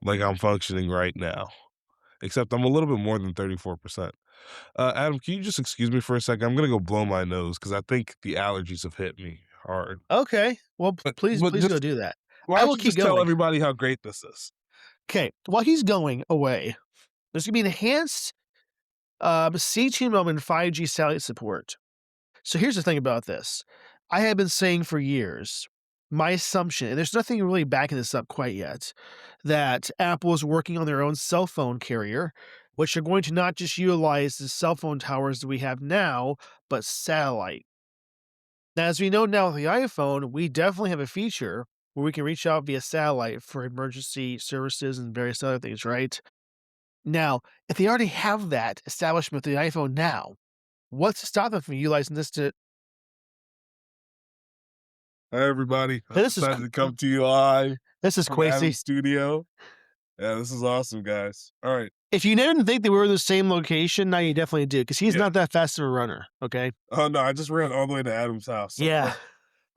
Like I'm functioning right now, except I'm a little bit more than 34%. Adam, can you just excuse me for a second? I'm gonna go blow my nose because I think the allergies have hit me hard. Okay, well, But please go just do that. why I don't will you keep just tell going. everybody how great this is? Okay, while he's going away, there's gonna be enhanced C2 moment 5G satellite support. So here's the thing about this. I have been saying for years, my assumption, and there's nothing really backing this up quite yet, that Apple is working on their own cell phone carrier, which are going to not just utilize the cell phone towers that we have now, but satellite. Now, as we know now with the iPhone, we definitely have a feature where we can reach out via satellite for emergency services and various other things, right? Now, if they already have that establishment with the iPhone now, what's to stop them from utilizing this to Hi, everybody. I'm This is excited to come to you live this is from Adam's crazy. studio. Yeah, this is awesome, guys. All right. If you didn't think that we were in the same location, now you definitely do, because he's Yeah. not that fast of a runner, okay? Oh no, I just ran all the way to Adam's house. So Yeah,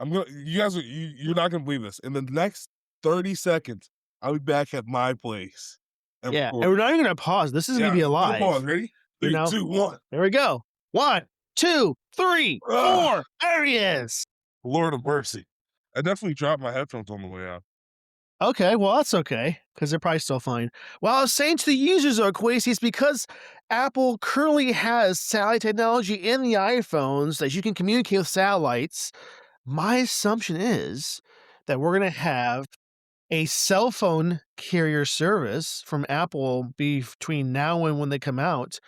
I'm gonna. You guys are. You're not gonna believe this. In the next 30 seconds, I'll be back at my place and yeah, and record. we're not even gonna pause. This is gonna Yeah. be No pause. alive, Ready? you Three, know? two, one. There we go. 1, 2, 3, Ah, 4. There he is. Lord of mercy. I definitely dropped my headphones on the way out. Okay, well, that's okay, because 'cause they're probably still fine. Well, I was saying to the users of Oasis, because Apple currently has satellite technology in the iPhones that you can communicate with satellites, my assumption is that we're gonna have a cell phone carrier service from Apple between now and when they come out,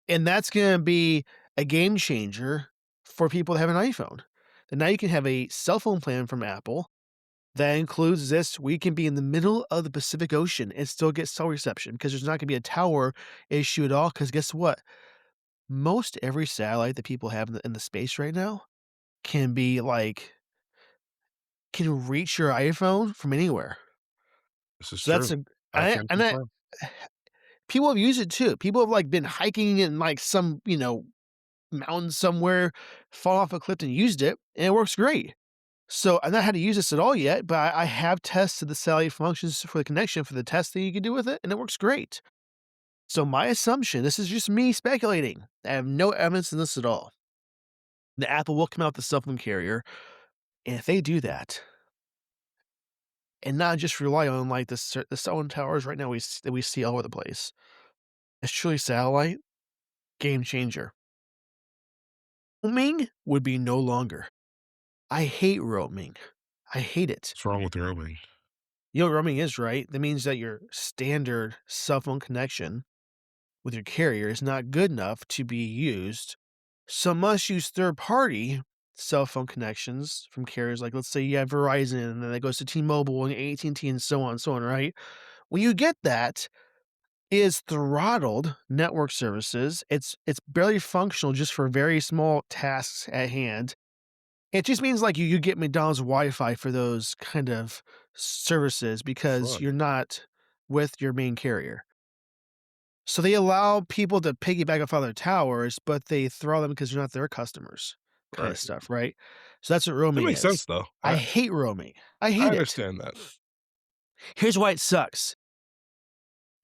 and that's gonna be a game changer for people that have an iPhone. And now you can have a cell phone plan from Apple that includes this. We can be in the middle of the Pacific Ocean and still get cell reception because there's not gonna be a tower issue at all. Because guess what? Most every satellite that people have in the space right now can be like can reach your iPhone from anywhere. This is So that's true. a I can and I confirm. people have used it too. People have, like, been hiking in, like, some, mountain somewhere, fall off a cliff and used it, and it works great. So, I've not had to use this at all yet, but I have tested the satellite functions for the connection for the testing you can do with it, and it works great. So, my assumption, this is just me speculating, I have no evidence in this at all, that Apple will come out with the cell phone carrier, and if they do that, and not just rely on, like, the cell phone towers right now that we see all over the place, it's truly satellite, game changer. Roaming would be no longer. I hate roaming. I hate it. What's wrong with roaming? You know what roaming is, right? That means that your standard cell phone connection with your carrier is not good enough to be used. So must use third party cell phone connections from carriers. Like, let's say you have Verizon and then it goes to T-Mobile and AT&T and T and so on, right? When you get that, it is throttled network services. It's barely functional just for very small tasks at hand. It just means, like, you get McDonald's Wi-Fi for those kind of services because Fuck. you're not with your main carrier. So they allow people to piggyback off other towers, but they throw them because 'cause you're not their customers kinda Right. stuff, right? So that's what That roaming makes is. sense though. I I hate roaming. I I hate it. understand that. Here's why it sucks.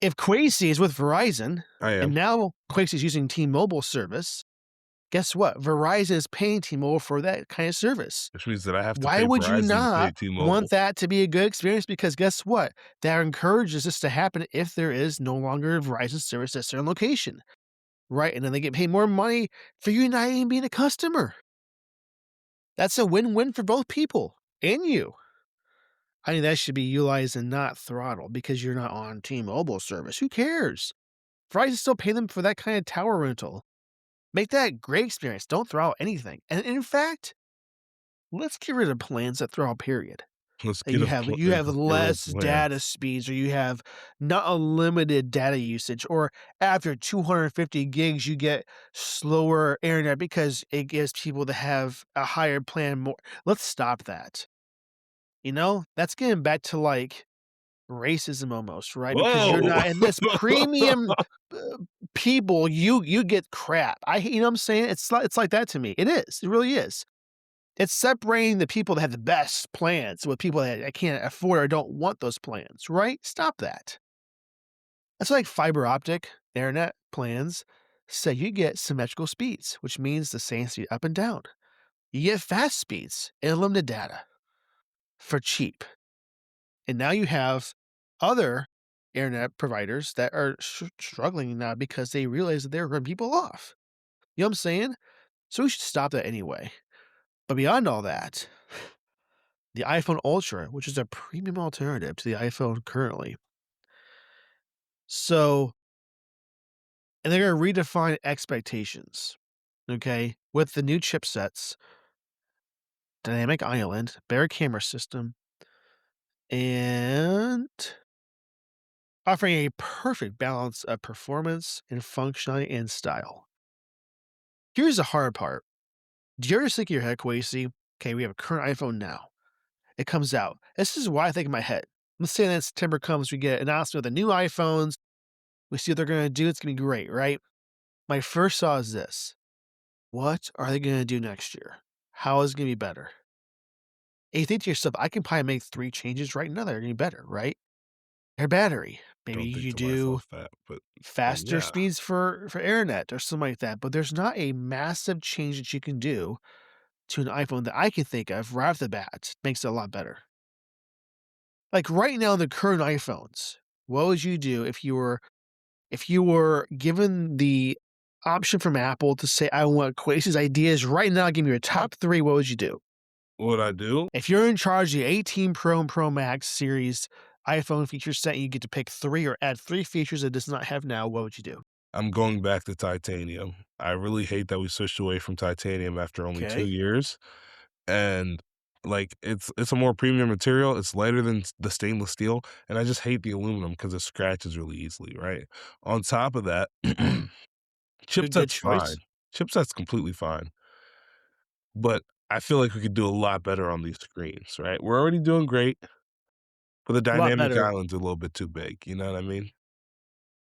If Quasi is with Verizon, I and am, now Quasi is using T-Mobile service, guess what? Verizon is paying T-Mobile for that kind of service. which means that I have to Why pay would you Verizon to pay not want T-Mobile. that to be a good experience? Because guess what? That encourages this to happen if there is no longer a Verizon service at a certain location, right? And then they get paid more money for you not even being a customer. That's a win-win for both people and you. I think that should be utilized and not throttled because you're not on T-Mobile service. Who cares? Verizon still pay them for that kind of tower rental. Make that a great experience. Don't throttle anything. And in fact, let's get rid of plans that throttle, period. Let's That get a you have let's get rid of less data plans. speeds, or you have not unlimited data usage, or after 250 gigs, you get slower internet because it gives people that have a higher plan more. Let's stop that. That's getting back to like racism almost, right? Because you're Whoa! not in this premium uh, people, you get crap. You know what I'm saying? It's like that to me. It is. It really is. It's separating the people that have the best plans with people that can't afford or don't want those plans, right? Stop that. That's like fiber optic internet plans. So you get symmetrical speeds, which means the same speed up and down. You get fast speeds and unlimited data for cheap. And now you have other internet providers that are struggling now because they realize that they're ripping people off. You know what I'm saying? So we should stop that anyway. But beyond all that, the iPhone Ultra, which is a premium alternative to the iPhone currently. So, and they're going to redefine expectations, okay, with the new chipsets, dynamic island, better camera system, and offering a perfect balance of performance and functionality and style. Here's the hard part. Do you ever think in your head, Quasi? Okay, we have a current iPhone now. It comes out. This is why I think in my head. Let's say that September comes, we get an announcement of the new iPhones. We see what they're gonna do. It's gonna be great, right? My first thought is this: what are they gonna do next year? How is it gonna be better? And you think to yourself, I can probably make 3 changes right now that are gonna be better, right? Their battery. Maybe Don't think you to do myself that, but faster yeah. speeds for internet or something like that, but there's not a massive change that you can do to an iPhone that I can think of right off the bat makes it a lot better. Like, right now, the current iPhones, what would you do if you were given the option from Apple to say, "I want Quasi's ideas right now, give me your top 3," what would you do? What I do, If you're in charge of the 18 Pro and Pro Max series iPhone feature set, and you get to pick 3 or add 3 features it does not have now, what would you do? I'm going back to titanium. I really hate that we switched away from titanium after only 2 Okay, years, and, like, it's a more premium material, it's lighter than s the stainless steel, and I just hate the aluminum because it scratches really easily, right? On top of that, good chipset's choice. fine. Chipset's completely fine, but I feel like we could do a lot better on these screens, right? We're already doing great, but the A lot dynamic better. island's a little bit too big, you know what I mean?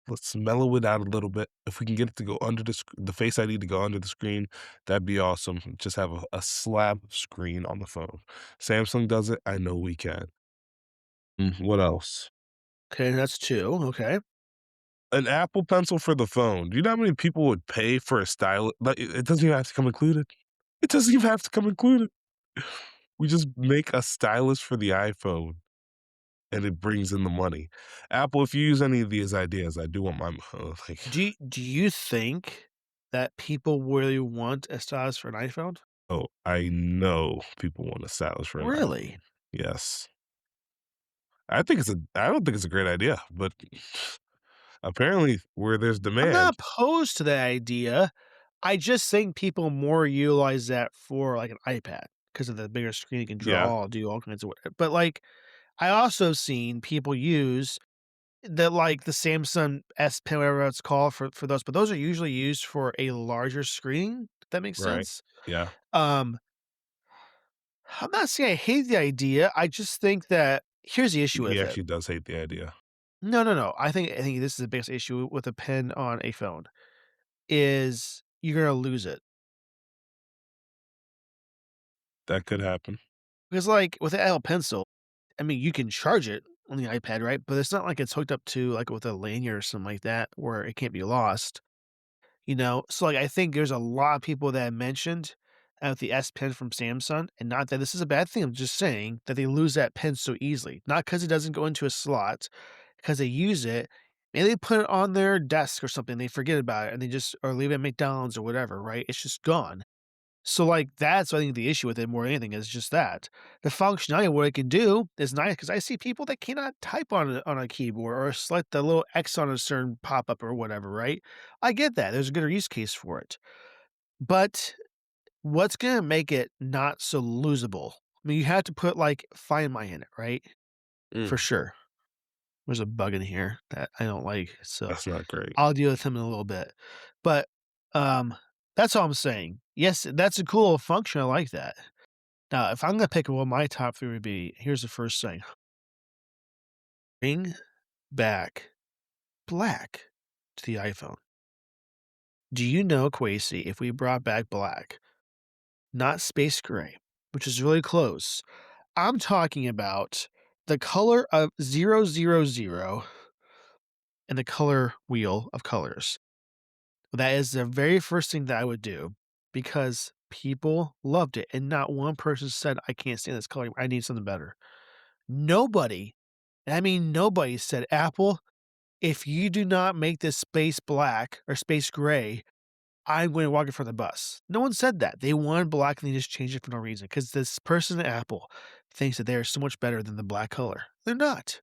Let's mellow it out a little bit. If we can get it to go under the Face ID to go under the screen, that'd be awesome. Just have a slab of screen on the phone. Samsung does it, I know we can. What else? Okay, that's 2, okay. An Apple Pencil for the phone. Do you know how many people would pay for a stylus? Like, it doesn't even have to come included. It doesn't even have to come included. We just make a stylus for the iPhone, and it brings in the money. Apple, if you use any of these ideas, I do want my like, Do you think that people really want a stylus for an iPhone? oh, I know people want a stylus for an Really? iPhone. Yes. I don't think it's a great idea, but apparently where there's I'm not demand. opposed to the idea. I just think people more utilize that for, like, an iPad because of the bigger screen, you can Yeah, draw, do all kinds of but, like, I also seen people use the Samsung S Pen, whatever it's called for those, but those are usually used for a larger screen, if that makes right. sense. Yeah. Um, I'm not saying I hate the idea, I just think that here's the issue He with it. actually does hate the idea. No, no, no, I think this is the biggest issue with a pen on a phone, is you're gonna lose it. That could happen. Because, like, with the Apple Pencil, I mean, you can charge it on the iPad, right? But it's not like it's hooked up to, like, with a lanyard or something like that where it can't be lost, you know? So, like, I think there's a lot of people that mentioned with the S Pen from Samsung, and not that this is a bad thing, I'm just saying that they lose that pen so easily. Not because it doesn't go into a slot, because they use it, maybe they put it on their desk or something, they forget about it, and they just or leave it at McDonald's or whatever, right? It's just gone. So, like, that's I think the issue with it more than anything is just that. The functionality of what it can do is nice because I see people that cannot type on a keyboard or select the little X on a certain pop-up or whatever, right? I get that. There's a good use case for it. But what's gonna make it not so losable? I mean, you have to put, like, Find My in it, right? For Mm, sure. There's a bug in here that I don't like, so that's not great. I'll deal with him in a little bit. But, um, that's all I'm saying. Yes, that's a cool function, I like that. Now, if I'm gonna pick what my top 3 would be, here's the first thing. Bring back black to the iPhone. Do you know, Quasi, if we brought back black, not space gray, which is really close, I'm talking about the color of 000 and the color wheel of colors. That is the very first thing that I would do because people loved it, and not one person said, "I can't stand this color, I need something better." Nobody, and I mean nobody said, "Apple, if you do not make this space black or space gray, I'm going to walk in front of the bus." No one said that. They wanted black and they just changed it for no reason because this person at Apple thinks that they are so much better than the black color. They're not.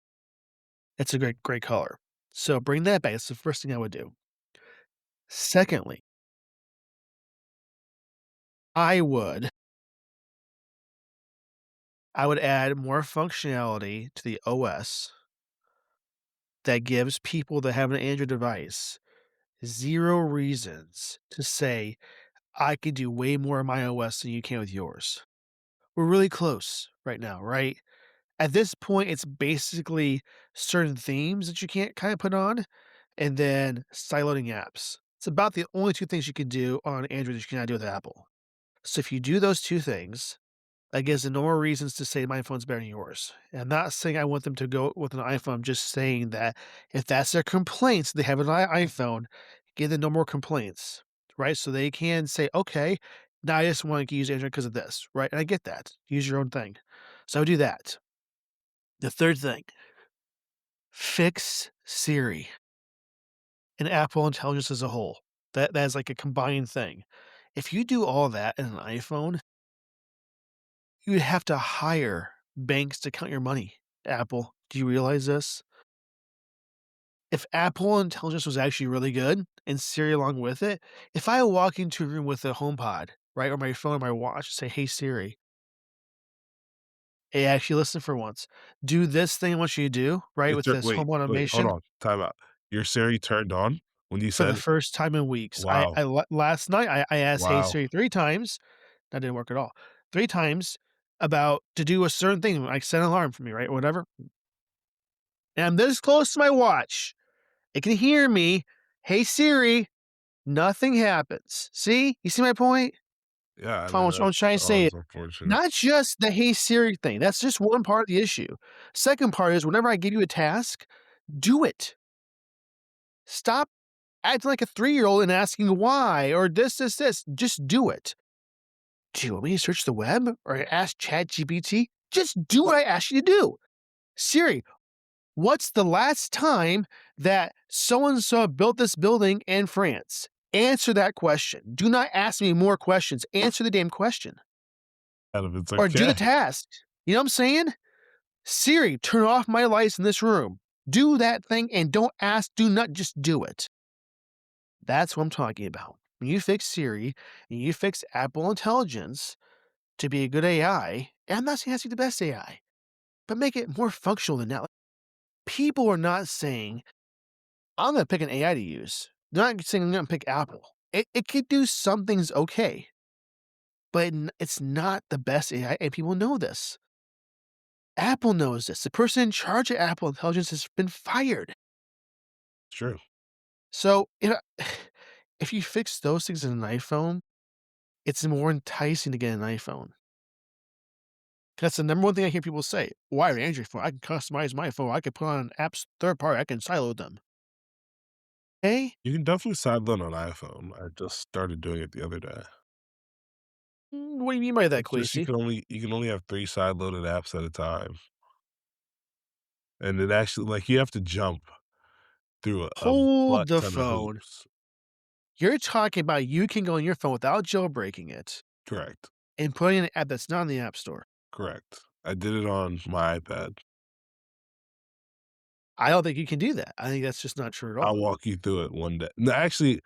It's a great, great color. So bring that back. It's the first thing I would do. Secondly, I would I would add more functionality to the OS that gives people that have an Android device 0 reasons to say, "I could do way more in my OS than you can with yours." we're really close right now, right? At this point, it's basically certain themes that you can't kinda put on, and then sideloading apps. It's about the only 2 things you can do on Android that you cannot do with Apple. So if you do those 2 things, that gives them no more reasons to say my phone's better than yours. And I'm not saying I want them to go with an iPhone, I'm just saying that if that's their complaints, they have an iPhone, give them no more complaints, right? So they can say, "Okay, now I just wanna use Android because of this," right? And I get that. Use your own thing. So I would do that. The 3rd thing, fix Siri and Apple Intelligence as a whole. That is like a combined thing. If you do all that in an iPhone, you would have to hire banks to count your money, Apple. Do you realize this? If Apple Intelligence was actually really good and Siri along with it, if I walk into a room with a HomePod, right, or my phone or my watch, say, "Hey Siri," hey, actually listen for once. Do this thing I want you to do, right, with this home Wait, hold automation on, time out. Your Siri turned on when you for the said, first time in weeks. "Wow, Last night, I asked "Hey wow." Siri" 3 times. That didn't work at all. 3 times about to do a certain thing, like set an alarm for me, right, whatever, and I'm this close to my watch. It can hear me. "Hey Siri," nothing happens. See? You see my point? Yeah, I If I mean, was that's trying to say always it. unfortunate. Not just the "Hey Siri" thing, that's just one part of the issue. Second part is whenever I give you a task, do it. Stop acting like a 3-year-old and asking why or this. Just do it. Do you want me to search the web or ask ChatGPT? Just do what I ask you to do. Siri, what's the last time that so and so built this building in France? Answer that question. Do not ask me more questions. Answer the damn question Kind of, it's or do the okay. task. You know what I'm saying? Siri, turn off my lights in this room. Do that thing and don't ask, do not just do it. That's what I'm talking about. When you fix Siri and you fix Apple Intelligence to be a good AI, and I'm not saying it has to be the best AI, but make it more functional than that. People are not saying, I'm going to pick an AI to use. They're not saying I'm going to pick Apple. It could do some things okay, but it's not the best AI, and people know this. Apple knows this. The person in charge of Apple Intelligence has been fired. It's true. So, if you fix those things in an iPhone, it's more enticing to get an iPhone. That's the number one thing I hear people say. Why an Android phone? I can customize my phone. I can put on apps third party. I can silo them. Hey, You can definitely sideload on iPhone. I just started doing it the other day. what do you mean by that, It's just Quasi? you can only have 3 sideloaded apps at a time, and it actually like, you have to jump through a Hold butt the ton of phone. hoops. You're talking about you can go on your phone without jailbreaking it Correct, and putting an app that's not in the App Store. correct. I did it on my iPad. I don't think you can do that. I think that's just not true at I'll all. walk you through it one day. No, actually,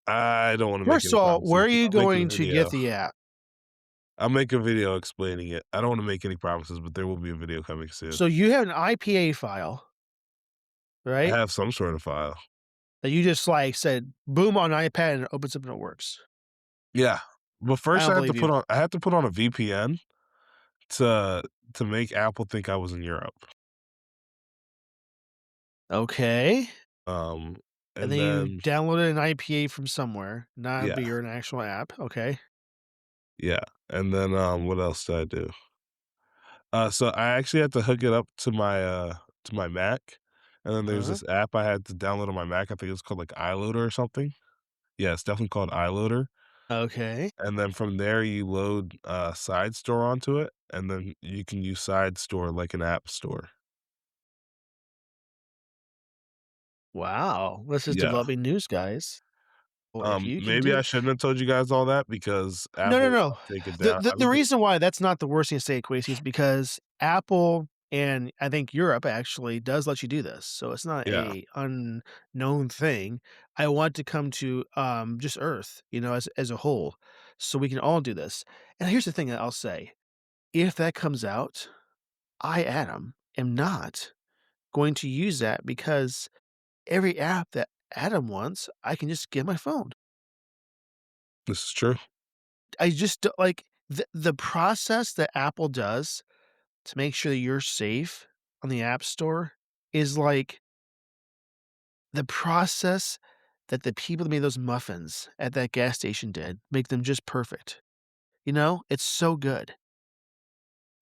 I don't wanna make First any of all, promises, where are but you I'll make a going to get video. the app? I'll make a video explaining it. I don't wanna make any promises, but there will be a video coming soon. So you have an IPA file, I right? have some sort of file. That you just like said, boom on iPad and it opens up and it works. Yeah, but I first don't believe you. I had to put on a VPN to make Apple think I was in Europe. Okay. Um, And and then you then downloaded an IPA from somewhere, not a yeah, beer, an actual app. Okay. yeah, and then, what else did I do? So I actually had to hook it up to my Mac, and then there's Huh? this app I had to download on my Mac. I think it's called, like, iLoader or something. Yeah, it's definitely called iLoader, Okay. and then from there, you load, Side Store onto it, and then you can use Side Store like an app store. Wow. This is Yeah. developing news, guys. Well, if you can Maybe do I shouldn't have told you guys all that because no, Apple no. might take it The down. the I the don't think reason why that's not the worst thing to say, Quasi, is because Apple and I think Europe actually does let you do this. So it's not yeah, a unknown thing. I want to come to just Earth, as a whole, so we can all do this. And here's the thing that I'll say. If that comes out, I, Adam, am not going to use that because every app that Adam wants, I can just get my phone. this is true. I just don't like. The process that Apple does to make sure that you're safe on the App Store is like the process that the people that made those muffins at that gas station did, make them just perfect. You know? It's so good.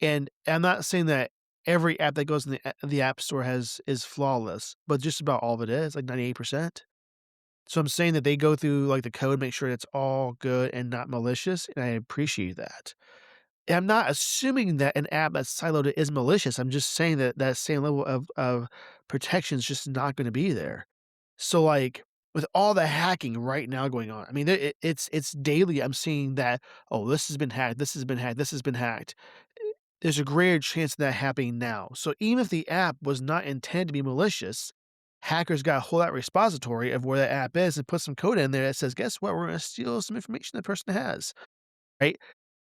And I'm not saying that every app that goes in the App Store has is flawless, but just about all of it is, like 98%. So I'm saying that they go through, like, the code, make sure it's all good and not malicious, and I appreciate that. And I'm not assuming that an app that's siloed is malicious, I'm just saying that that same level of protection is just not gonna be there. So, like, with all the hacking right now going on, I mean, it's daily I'm seeing that, "Oh, this has been hacked, this has been hacked, this has been hacked." There's a greater chance of that happening now. So even if the app was not intended to be malicious, hackers got a whole that repository of where that app is and put some code in there that says, "Guess what? We're gonna steal some information that person has." Right?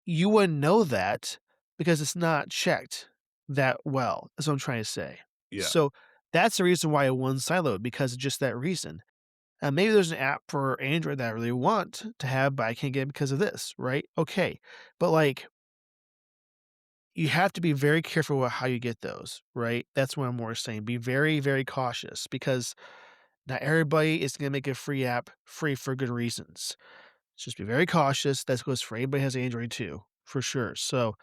You wouldn't know that because it's not checked that well. That's what I'm trying to say. Yeah, So that's the reason why it won siloed because of just that reason. Maybe there's an app for Android that I really want to have, but I can't get it because of this, right? Okay. But like you have to be very careful with how you get those, right? That's what I'm more saying. Be very, very cautious because not everybody is going to make a free app free for good reasons. Just be very cautious. That goes for anybody who has Android too, for sure. So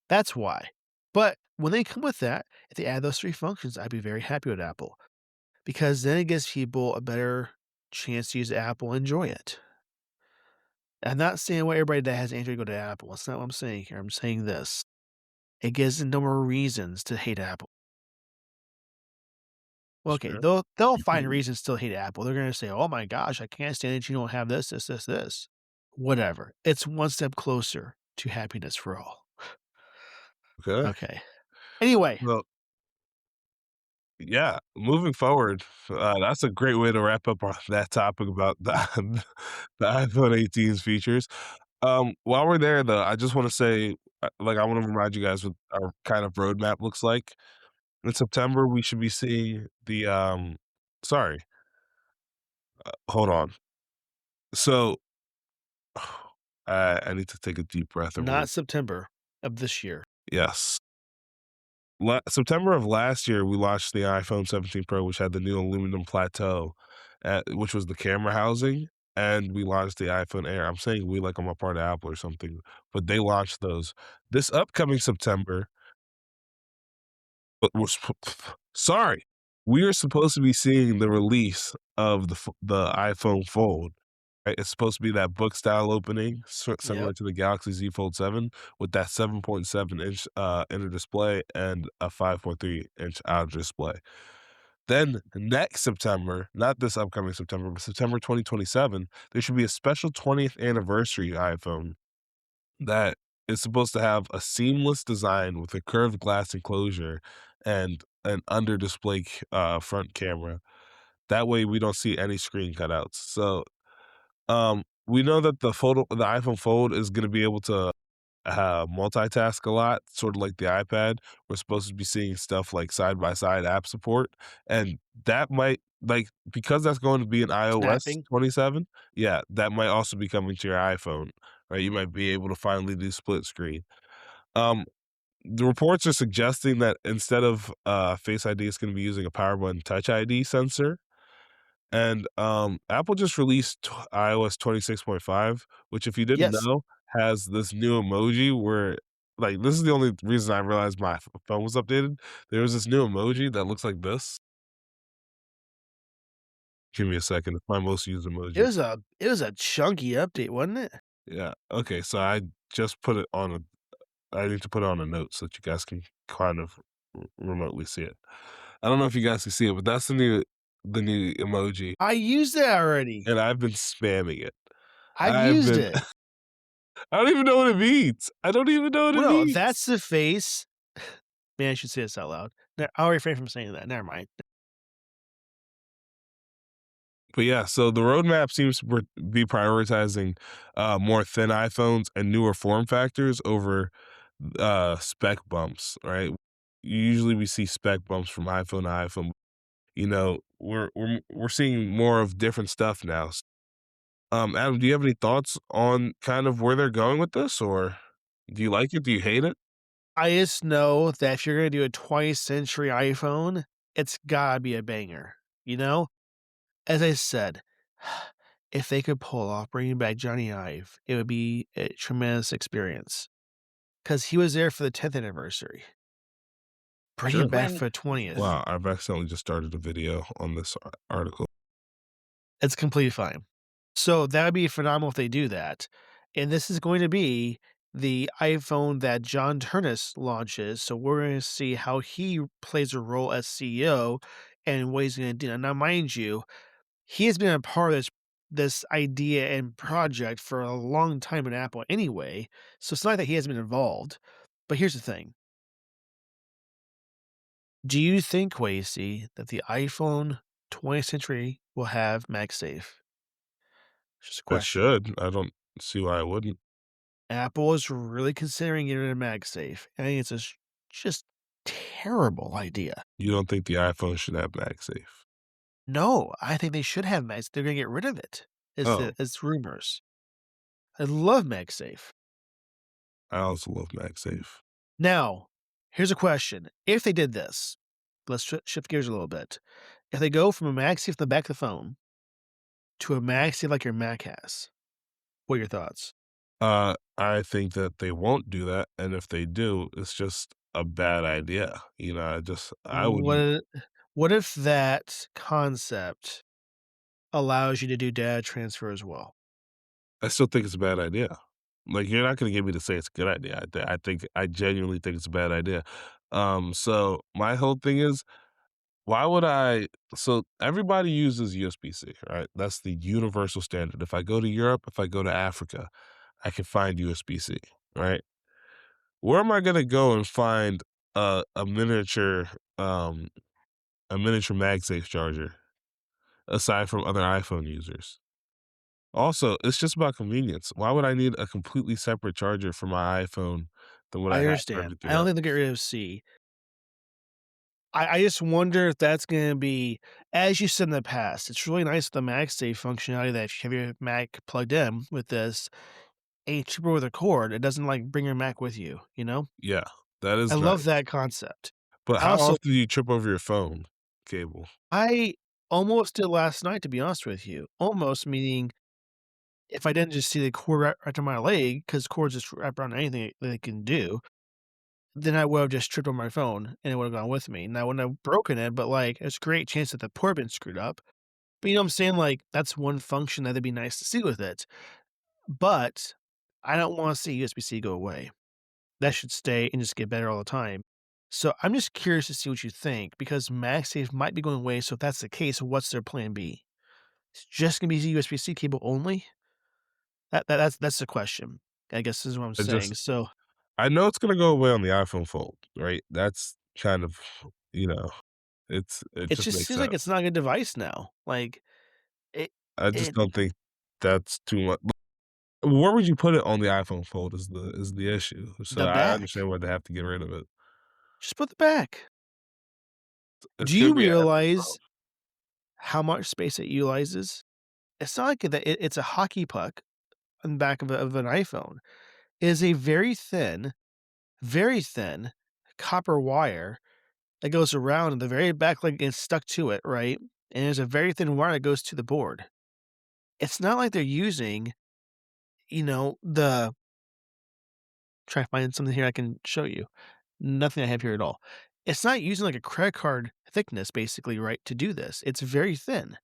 that's why. But when they come with that, if they add those three functions, I'd be very happy with Apple because then it gives people a better chance to use Apple and enjoy it. I'm not saying why everybody that has Android go to Apple. That's not what I'm saying here. I'm saying this. It gives them no more reasons to hate Apple. Well, okay, sure. they'll find reasons to hate Apple. They're gonna say, "Oh my gosh, I can't stand it you don't have this, this, this, this." Whatever. It's one step closer to happiness for all. Okay. Okay. Anyway, Well, yeah, moving forward, that's a great way to wrap up on that topic about the the iPhone 18's features. While we're there, though, I just wanna say, like, I wanna remind you guys what our kind of roadmap looks like. In September, we should be seeing the, sorry, hold on. So, I need to take a deep breath and not September of this year. yes. September of last year, we launched the iPhone 17 Pro, which had the new aluminum plateau, which was the camera housing, and we launched the iPhone Air. I'm saying we like I'm a part of Apple or something, but they launched those. This upcoming September, but sorry, we are supposed to be seeing the release of the iPhone Fold. Right? It's supposed to be that book style opening, similar Yep. to the Galaxy Z Fold 7, with that 7.7-inch inner display and a 5.3-inch outer display. Then next September, not this upcoming September, but September 2027, there should be a special 20th anniversary iPhone that is supposed to have a seamless design with a curved glass enclosure and an under display front camera. That way we don't see any screen cutouts. So we know that the iPhone Fold is gonna be able to, multitask a lot, sort of like the iPad. We're supposed to be seeing stuff like side-by-side app support, and that might because that's going to be in iOS Snapping. 27, yeah, that might also be coming to your iPhone, right? You might be able to finally do split screen. Um, the reports are suggesting that instead of, Face ID, it's gonna be using a power button Touch ID sensor, and, Apple just released iOS 26.5, which if you didn't Yes. know, has this new emoji where this is the only reason I realized my phone was updated. There was this new emoji that looks like this. Give me a second, it's my most used emoji. It was a chunky update, wasn't it? Yeah, okay, so I just put it on a I need to put it on a note so that you guys can kind of remotely see it. I don't know if you guys can see it, but that's the new emoji, I used it already. and I've been spamming it. I've I've used been it. I don't even know what it means. I don't even know what it Well, no, means. that's the face. Man, I should say this out loud. I'll refrain from saying that. Never mind. But yeah, so the roadmap seems to be prioritizing more thin iPhones and newer form factors over spec bumps, right? Usually we see spec bumps from iPhone to iPhone. We're seeing more of different stuff now. Adam, do you have any thoughts on kind of where they're going with this or Do you like it? Do you hate it? I just know that if you're gonna do a 20th century iPhone, it's gotta be a banger, you know? As I said, if they could pull off bringing back Johnny Ive, it would be a tremendous experience because he was there for the 10th anniversary. Bring Sure. him back for the 20th. Wow, I've accidentally just started a video on this article. It's completely fine. So that would be phenomenal if they do that. And this is going to be the iPhone that John Ternus launches. So we're going to see how he plays a role as CEO and what he's going to do. Now, mind you, he has been a part of this idea and project for a long time at Apple anyway. So it's not that he hasn't been involved. But here's the thing. Do you think, Wasey, that the iPhone 20th century will have MagSafe? It's just a It question. should. I don't see why I wouldn't. Apple is really considering getting rid of MagSafe. I think it's just terrible idea. You don't think the iPhone should have MagSafe? No, I think they should have Mag. They're gonna get rid of it. Oh, It's rumors. I love MagSafe. I also love MagSafe. Now, here's a question: if they did this, let's shift gears a little bit. If they go from a MagSafe in the back of the phone to a MagSafe like your Mac has, what are your thoughts? I think that they won't do that, and if they do, it's just a bad idea. I wouldn't. What what if that concept allows you to do data transfer as well? I still think it's a bad idea. Like, you're not gonna get me to say it's a good idea. I genuinely think it's a bad idea. So my whole thing is, why would I so everybody uses USB-C, right? That's the universal standard. If I go to Europe, if I go to Africa, I can find USB-C, right? Where am I gonna go and find a a miniature, um, a miniature MagSafe charger aside from other iPhone users? Also, it's just about convenience. Why would I need a completely separate charger for my iPhone than what I I have for understand. I everything don't else? think they'll get rid of C. I just wonder if that's gonna be as you said in the past, it's really nice with the MagSafe functionality that if you have your Mac plugged in with this A20 Pro with a cord, it doesn't, like, bring your Mac with you, you know? Yeah, that I is love nice. that concept. But I how also often do you trip over your phone cable? I almost did last night, to be honest with you. Almost, meaning if I didn't just see the cord right to my leg, because cords just wrap around anything they can do, then I would have just tripped on my phone, and it would have gone with me, and I wouldn't have broken it, but, like, there's a great chance that the port been screwed up. But, you know what I'm saying? Like, that's one function that'd be nice to see with it, but I don't wanna see USB-C go away. That should stay and just get better all the time. So, I'm just curious to see what you think because MagSafe might be going away, so if that's the case, what's their plan B? It's just gonna be USB-C cable only? That's the question, I guess is what I'm I just saying. So, I know it's gonna go away on the iPhone Fold, right? That's kind of, you know, it it just just makes seems like sense. it's not a good device now. Like, it I just it don't think that's too much. Where would you put it on the iPhone Fold is the issue. So the I back. understand why they have to get rid of it. Just put the back. It's Do gonna you be a heavy phone. realize how much space it utilizes? It's not like it's a hockey puck on the back of an iPhone. It is a very thin copper wire that goes around and the very back leg is stuck to it, right? And there's a very thin wire that goes to the board. It's not like they're using, the try to find something here I can show you. Nothing I have here at all. It's not using like a credit card thickness basically, right, to do this. It's very thin.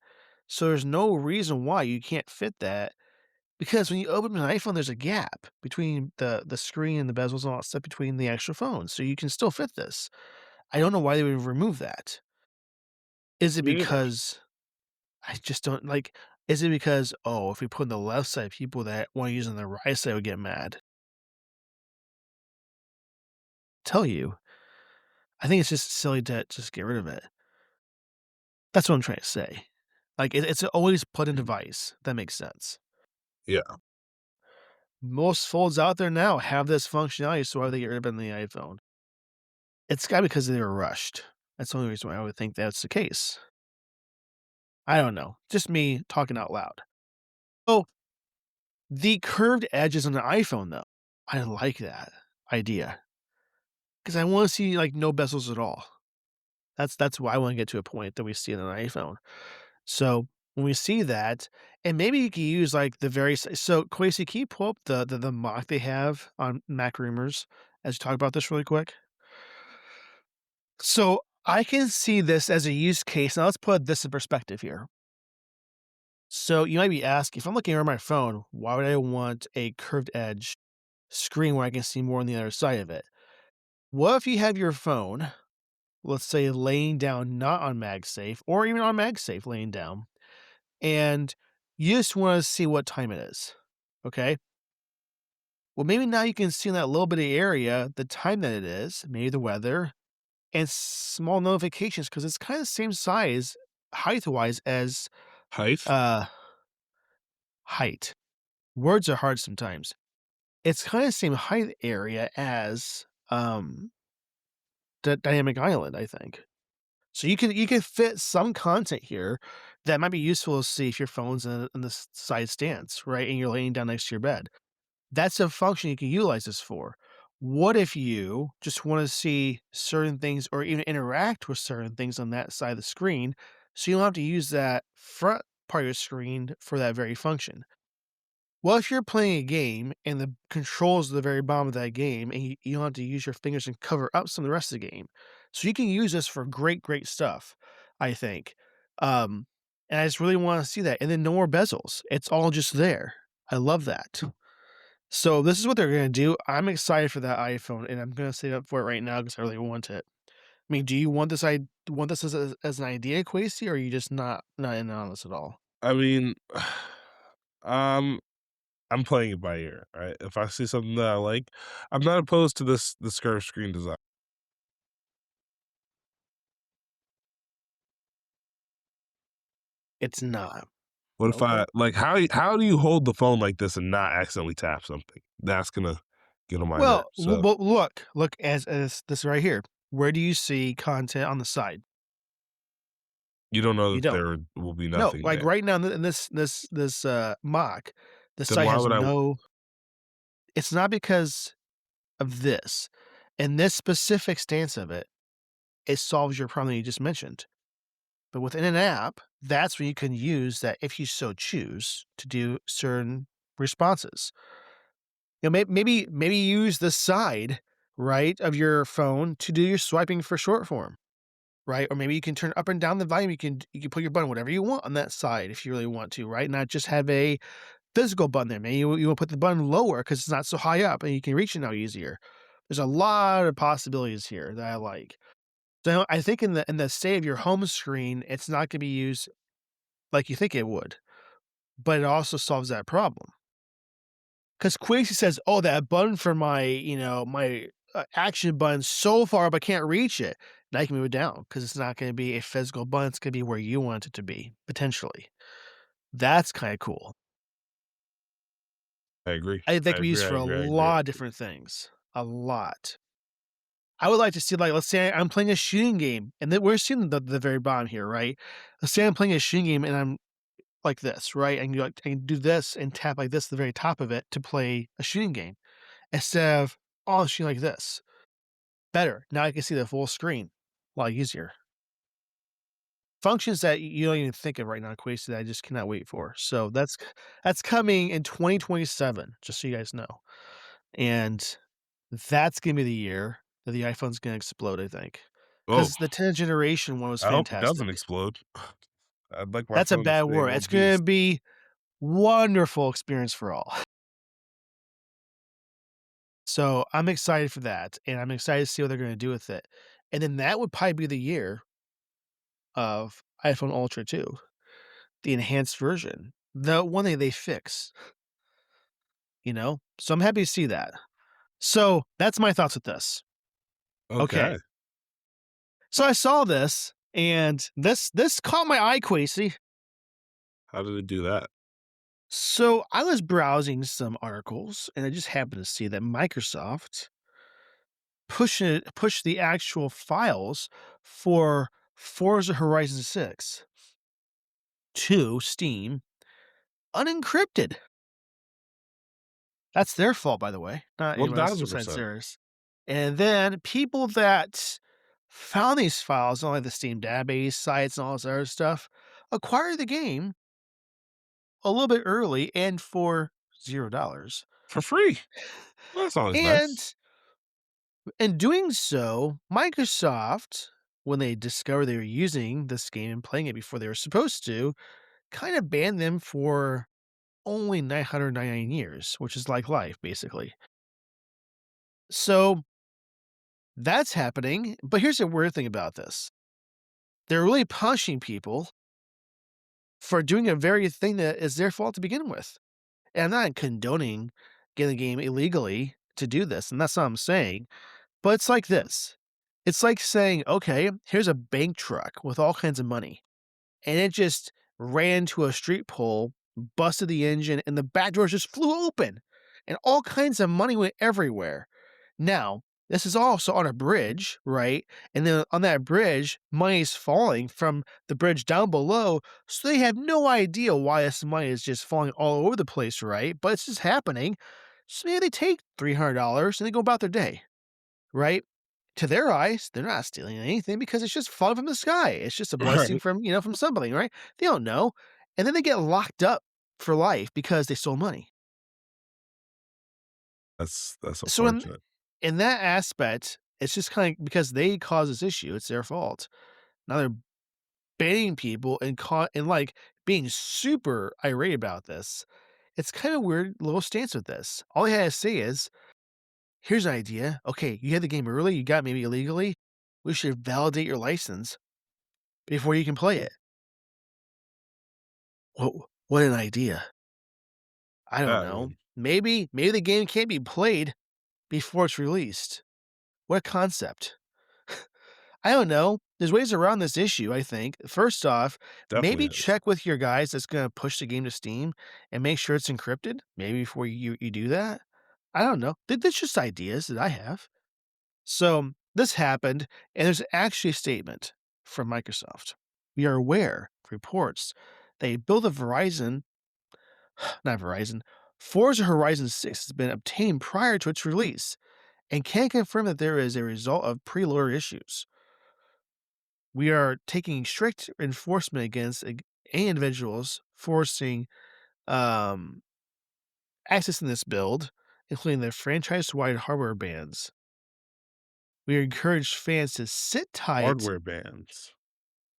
So there's no reason why you can't fit that because when you open an iPhone, there's a gap between the screen and the bezels and all that stuff between the actual phones. So you can still fit this. I don't know why they would remove that. Is it Me neither. because I just don't like is it because, oh, if we put on the left side, people that want to use on the right side would get mad? Tell you. I think it's just silly to just get rid of it. That's what I'm trying to say. Like, it's always put in device. That makes sense. Yeah. Most phones out there now have this functionality, so why would they get rid of it in the iPhone? It's gotta be because they were rushed. That's the only reason why I would think that's the case. I don't know. Just me talking out loud. Oh, the curved edges on the iPhone, though. I like that idea because I wanna see, like, no bezels at all. That's why I wanna get to a point that we see in an iPhone. So, when we see that and maybe you can use, like, the very so, Quasi, can you pull up the mock they have on Mac Rumors as you talk about this really quick? So, I can see this as a use case now let's put this in perspective here. So, you might be asking, if I'm looking at my phone, why would I want a curved edge screen where I can see more on the other side of it? What if you have your phone, let's say, laying down not on MagSafe or even on MagSafe laying down, and you just wanna see what time it is, okay? Well, maybe now you can see in that little bitty area the time that it is, maybe the weather, and small notifications because it's kinda the same size height-wise as, Height? uh height. Words are hard sometimes. It's kinda the same height area as, the Dynamic Island, I think. So you can fit some content here that might be useful to see if your phone's in the side stance, right, and you're laying down next to your bed. That's a function you can utilize this for. What if you just wanna see certain things or even interact with certain things on that side of the screen, so you don't have to use that front part of your screen for that very function? Well, if you're playing a game and the controls at the very bottom of that game and you don't have to use your fingers and cover up some of the rest of the game. So you can use this for great, great stuff, I think. Um, and I just really want to see that. And then no more bezels. It's all just there. I love that. So this is what they're gonna do. I'm excited for that iPhone and I'm gonna save up for it right now because I really want it. I mean, do you want this I want this as an idea, Quasi, or are you just not in on this at all? I mean, um, I'm playing it by ear, right? If I see something that I like, I'm not opposed to this curved screen design. It's not. What if Okay. I like, how do you hold the phone like this and not accidentally tap something? That's gonna get on my nerves, so Well, look as this right here. Where do you see content on the side? you don't know You that don't. there will be No, nothing like there. right now in this mock, the Then site why has would I no. It's not because of this. In this specific stance of it, it solves your problem that you just mentioned. But within an app, that's where you can use that if you so choose to do certain responses. Maybe use the side right of your phone to do your swiping for short form. Right? Or maybe you can turn up and down the volume. You can put your button whatever you want on that side if you really want to, right? Not just have a physical button there. Maybe you want to put the button lower because it's not so high up and you can reach it now easier. There's a lot of possibilities here that I like. So I think in the state of your home screen, it's not gonna be used like you think it would, but it also solves that problem. Because Quasey says, "Oh, that button for my action button so far up, I can't reach it." Now you can move it down because it's not gonna be a physical button, it's gonna be where you want it to be, potentially. That's kinda cool. I agree. I think that I can be used agree, I for a agree, I agree. lot of different things, a lot. I would like to see, like, let's say I'm playing a shooting game, and then we're seeing the very bottom here, right? Let's say I'm playing a shooting game and I'm like this, right? And you like I can do this and tap like this at the very top of it to play a shooting game instead of, oh, shooting like this. Better. Now I can see the full screen. A lot easier. Functions that you don't even think of right now, Quasi, that I just cannot wait for. So that's coming in 2027, just so you guys know. And that's gonna be the year that the iPhone's gonna explode, I think. Oh, Because the 10th generation one was I hope it fantastic. doesn't explode. I'd like my That's a phone to bad stay in word. one It's gonna piece. be wonderful experience for all. So I'm excited for that, and I'm excited to see what they're gonna do with it. And then that would probably be the year of iPhone Ultra 2. The enhanced version, the one that they fix, you know? So I'm happy to see that. So that's my thoughts with this. Okay. Okay. So I saw this and this caught my eye, Quasi. How did it do that? So I was browsing some articles and I just happened to see that Microsoft pushed the actual files for Forza Horizon 6 to Steam unencrypted. That's their fault, by the way, not anyone else besides 1000%. theirs. And then people that found these files on like the Steam database sites and all this other stuff acquired the game a little bit early and for $0. For free. Well, that's always nice. And in doing so, Microsoft, when they discovered they were using this game and playing it before they were supposed to, kind of banned them for only 999 years, which is like life, basically. So that's happening. But here's the weird thing about this, they're really punishing people for doing a very thing that is their fault to begin with. And I'm not condoning getting the game illegally to do this, and that's not what I'm saying. But it's like this. It's like saying, okay, here's a bank truck with all kinds of money, and it just ran to a street pole, busted the engine, and the back doors just flew open, and all kinds of money went everywhere. Now, this is also on a bridge, right? And then on that bridge, money is falling from the bridge down below, so they have no idea why this money is just falling all over the place, right? But it's just happening. So maybe they take $300 and they go about their day, right? To their eyes, they're not stealing anything because it's just falling from the sky. It's just a blessing Right. from, from somebody, right? They don't know. And then they get locked up for life because they stole money. That's So unfortunate. in that aspect, it's just kind of because they caused this issue, it's their fault. Now they're banning people and like being super irate about this. It's kind of weird little stance with this. All I had to say is, here's an idea. Okay, you had the game early, you got it maybe illegally. We should validate your license before you can play it. What an idea. I don't Yeah, I know. mean, Maybe the game can't be played before it's released. What a concept. I don't know. There's ways around this issue, I think. First off, definitely maybe is. check with your guys that's gonna push the game to Steam and make sure it's encrypted. Maybe before you do that. I don't know. That's just ideas that I have. So this happened, and there's actually a statement from Microsoft. We are aware of reports they build a Verizon, not Verizon, Forza Horizon 6 has been obtained prior to its release and can confirm that there is a result of preloader issues. We are taking strict enforcement against any individuals forcing um, access in this build, including the franchise-wide hardware bans. We encourage fans to sit tight. Hardware bans.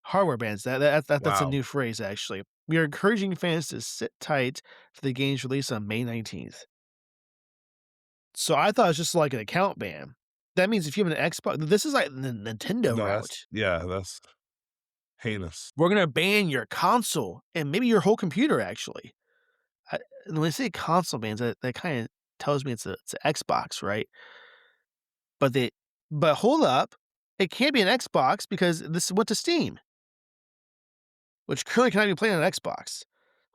Hardware bans. That's a Wow. new phrase, actually. We are encouraging fans to sit tight for the game's release on May 19th. So I thought it was just like an account ban. That means if you have an Xbox, this is like the Nintendo No, route. that's heinous. We're gonna ban your console and maybe your whole computer. Actually, and when I say console bans, that kind of tells me it's an Xbox, right? But but hold up, it can't be an Xbox because this went to Steam, which currently cannot be played on an Xbox.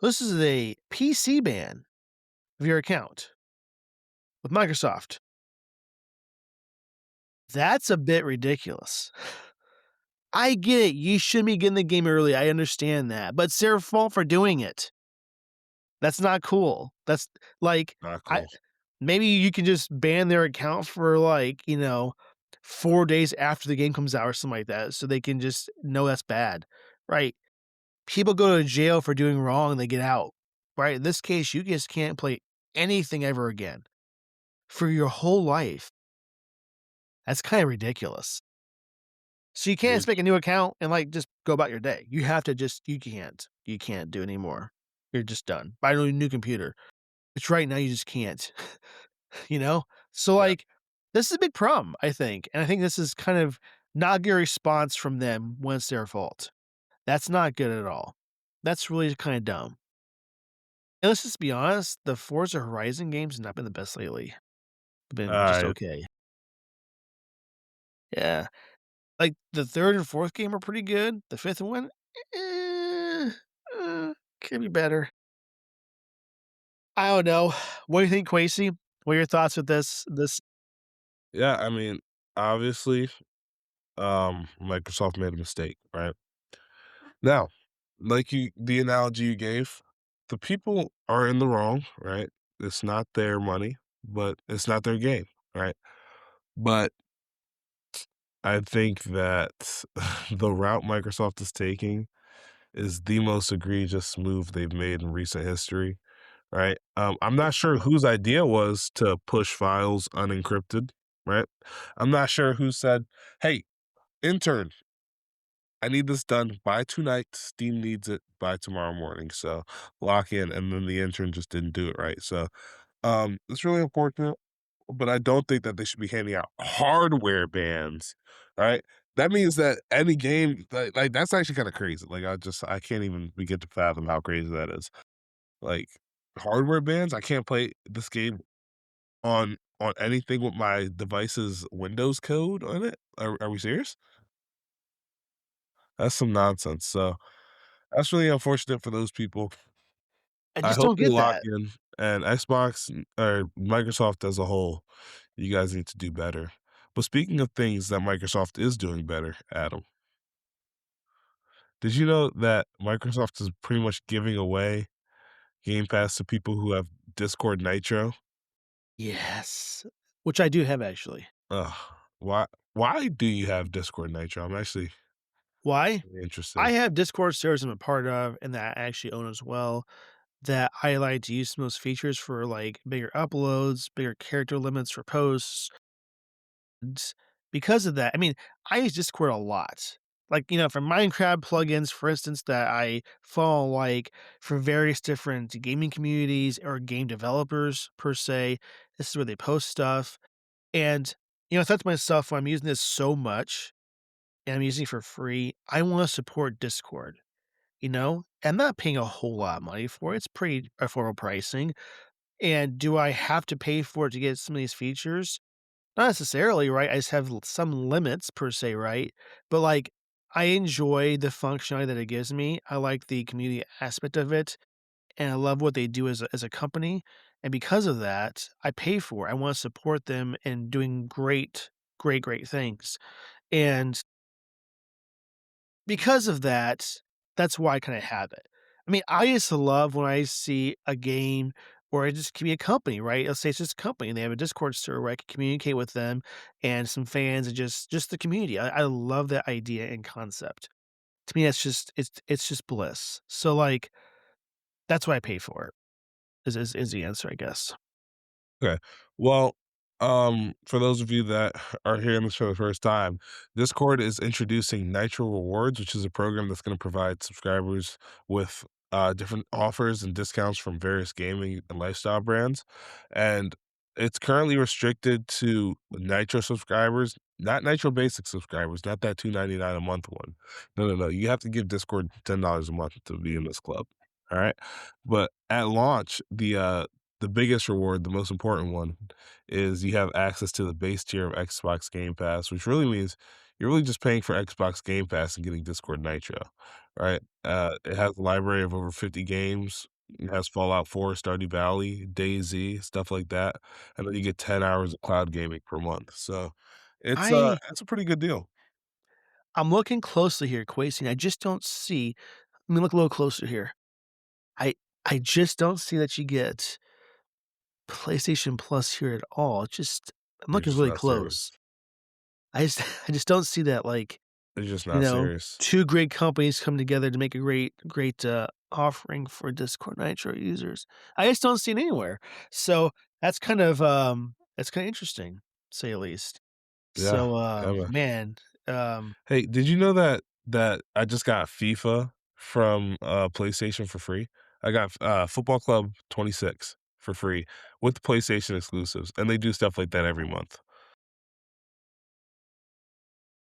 This is a PC ban of your account with Microsoft. That's a bit ridiculous. I get it. You shouldn't be getting the game early. I understand that, but it's their fault for doing it. That's not cool. That's like, Not I cool. maybe you can just ban their account for like, 4 days after the game comes out or something like that, so they can just know that's bad, right? People go to jail for doing wrong and they get out, right? In this case, you just can't play anything ever again for your whole life. That's kind of ridiculous. So you can't just make a new account and like just go about your day. You have to just you can't. You can't do anymore. You're just done. Buy a new computer. It's right now you just can't. you know? So Yeah. like this is a big problem, I think. And I think this is kind of not a good response from them when it's their fault. That's not good at all. That's really kind of dumb. And let's just be honest, the Forza Horizon games have not been the best lately. They've been just Alright. okay. Yeah. Like, the 3rd and 4th game are pretty good. The 5th one, eh, could be better. I don't know. What do you think, Quasi? What are your thoughts with this? Yeah, I mean, obviously, Microsoft made a mistake, right? Now, like the analogy you gave, the people are in the wrong, right? It's not their money, but it's not their game, right? But I think that the route Microsoft is taking is the most egregious move they've made in recent history, right? I'm not sure whose idea was to push files unencrypted, right? I'm not sure who said, "Hey, intern, I need this done by tonight. Steam needs it by tomorrow morning, so lock in." And then the intern just didn't do it right. So it's really unfortunate, but I don't think that they should be handing out hardware bans, right? That means that any game, like that's actually kind of crazy. Like I can't even begin to fathom how crazy that is. Like hardware bans, I can't play this game on anything with my device's Windows code on it. Are we serious? That's some nonsense. So that's really unfortunate for those people. I I just hope don't they get lock that. in, and Xbox or Microsoft as a whole, you guys need to do better. But speaking of things that Microsoft is doing better, Adam, did you know that Microsoft is pretty much giving away Game Pass to people who have Discord Nitro? Yes. Which I do have actually. Ugh, why do you have Discord Nitro? I'm actually Why? I interested. have Discord servers I'm a part of and that I actually own as well, that I like to use some of those features for, like, bigger uploads, bigger character limits for posts, and because of that I mean, I use Discord a lot. Like, for Minecraft plugins, for instance, that I follow, like, for various different gaming communities or game developers per se, this is where they post stuff, and, I thought to myself, "When I'm using this so much and I'm using it for free, I wanna support Discord." I'm not paying a whole lot of money for it. It's pretty affordable pricing. And do I have to pay for it to get some of these features? Not necessarily, right? I just have some limits per se, right? But like, I enjoy the functionality that it gives me. I like the community aspect of it, and I love what they do as a company. And because of that, I pay for it. I want to support them in doing great, great, great things. And because of that, that's why I kinda have it. I mean, I used to love when I see a game or it just could be a company, right? Let's say it's just a company and they have a Discord server where I can communicate with them and some fans and just the community. I love that idea and concept. To me, it's just bliss. So, like, that's why I pay for it, is the answer, I guess. Okay. Well, for those of you that are hearing this for the first time, Discord is introducing Nitro Rewards, which is a program that's going to provide subscribers with different offers and discounts from various gaming and lifestyle brands. And it's currently restricted to Nitro subscribers, not Nitro Basic subscribers, not that 2.99 a month one. No, no, no. You have to give Discord $10 a month to be in this club. All right. But at launch, the biggest reward, the most important one, is you have access to the base tier of Xbox Game Pass, which really means you're really just paying for Xbox Game Pass and getting Discord Nitro, right? It has a library of over 50 games. It has Fallout 4, Stardew Valley, DayZ, stuff like that, and then you get 10 hours of cloud gaming per month. So I it's a pretty good deal. I'm looking closely here, Quasi, I just don't see let me look a little closer here. I I just don't see that you get PlayStation Plus here at all. I'm You're looking just really not close. serious. I just I just don't see that, like, You're just not serious. 2 great companies come together to make a great, offering for Discord Nitro users. I just don't see it anywhere. So, that's kinda interesting, to say the least. Yeah, So, kinda. man, um Hey, did you know that I just got FIFA from, PlayStation for free? I got Football Club 26 for free with PlayStation exclusives, and they do stuff like that every month.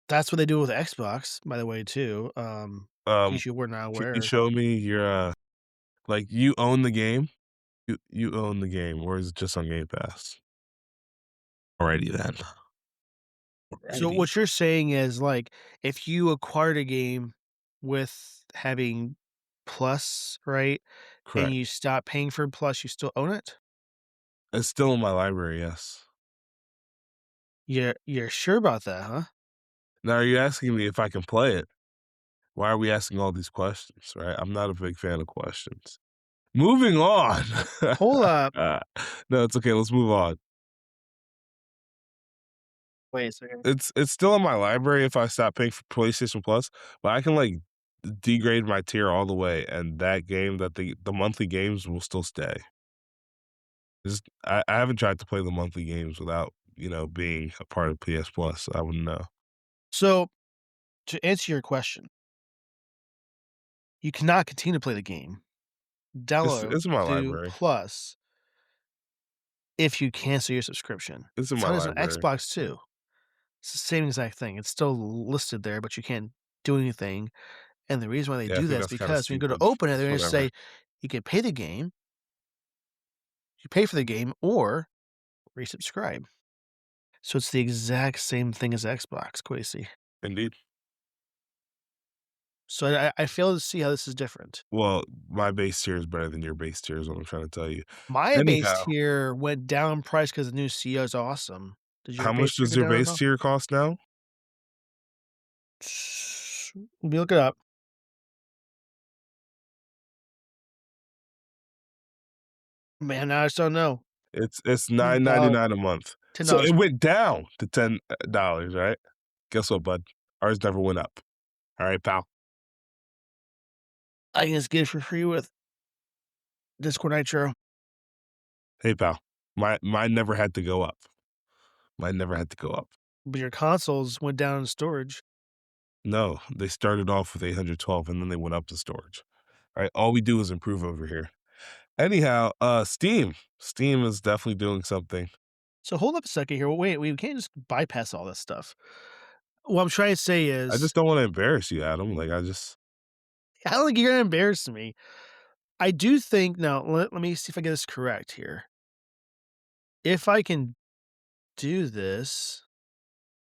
that's what they do with Xbox, by the way, too, in Um, case you were not can you aware. show me your, like, you own the game? You own the game, or is it just on Game Pass? Alrighty then. So Alrighty. what you're saying is, like, if you acquired a game with having Plus, right, and Correct. you stop paying for Plus, you still own it? It's still in my library, yes. You're sure about that, huh? Now, are you asking me if I can play it? Why are we asking all these questions, right? I'm not a big fan of questions. Moving on. Hold up. Uh, no, it's okay, let's move on. Wait a second. It's still in my library if I stop paying for PlayStation Plus, but I can, like, degrade my tier all the way, and that game that the monthly games will still stay. Just I haven't tried to play the monthly games without, being a part of PS Plus, so I wouldn't know. So, to answer your question, you cannot continue to play the game. Download It's in my to library. Plus if you cancel your subscription. It's in my Same as on library. Xbox too. It's the same exact thing. It's still listed there, but you can't do anything. And the reason why they Yeah, I do think that is that's kinda because when you go to stupid. open it, they're gonna Whatever. say you can pay the game, you pay for the game, or resubscribe. So it's the exact same thing as Xbox, Quasi. Indeed. So I fail to see how this is different. Well, my base tier is better than your base tier is what I'm trying to tell you. My base Anyhow, tier went down in price because the new CEO is awesome. Did your how base much tier does go your down at base all? tier cost now? Let me look it up. Man, I just don't know. It's $10, $9.99 a month. So $10. it went down to $10, right? Guess what, bud? Ours never went up. Alright, pal. I can just get it for free with Discord Nitro, Hey, pal. Mine never had to go up. Mine never had to go up. but your consoles went down in storage. No, they started off with 812 and then they went up to storage. Alright, all we do is improve over here. Anyhow, Steam. Steam is definitely doing something. So hold up a second here. Wait, we can't just bypass all this stuff. What I'm trying to say I is, just don't wanna embarrass you, Adam. Like, I just I don't think you're gonna embarrass me. I do think now, let me see if I get this correct here. If I can do this,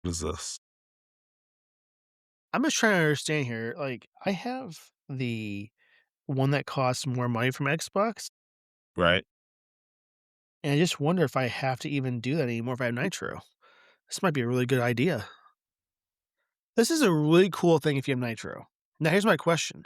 what is this? I'm just trying to understand here. Like, I have the one that costs more money from Xbox, Right? and I just wonder if I have to even do that anymore if I have Nitro. This might be a really good idea. This is a really cool thing if you have Nitro. Now, here's my question.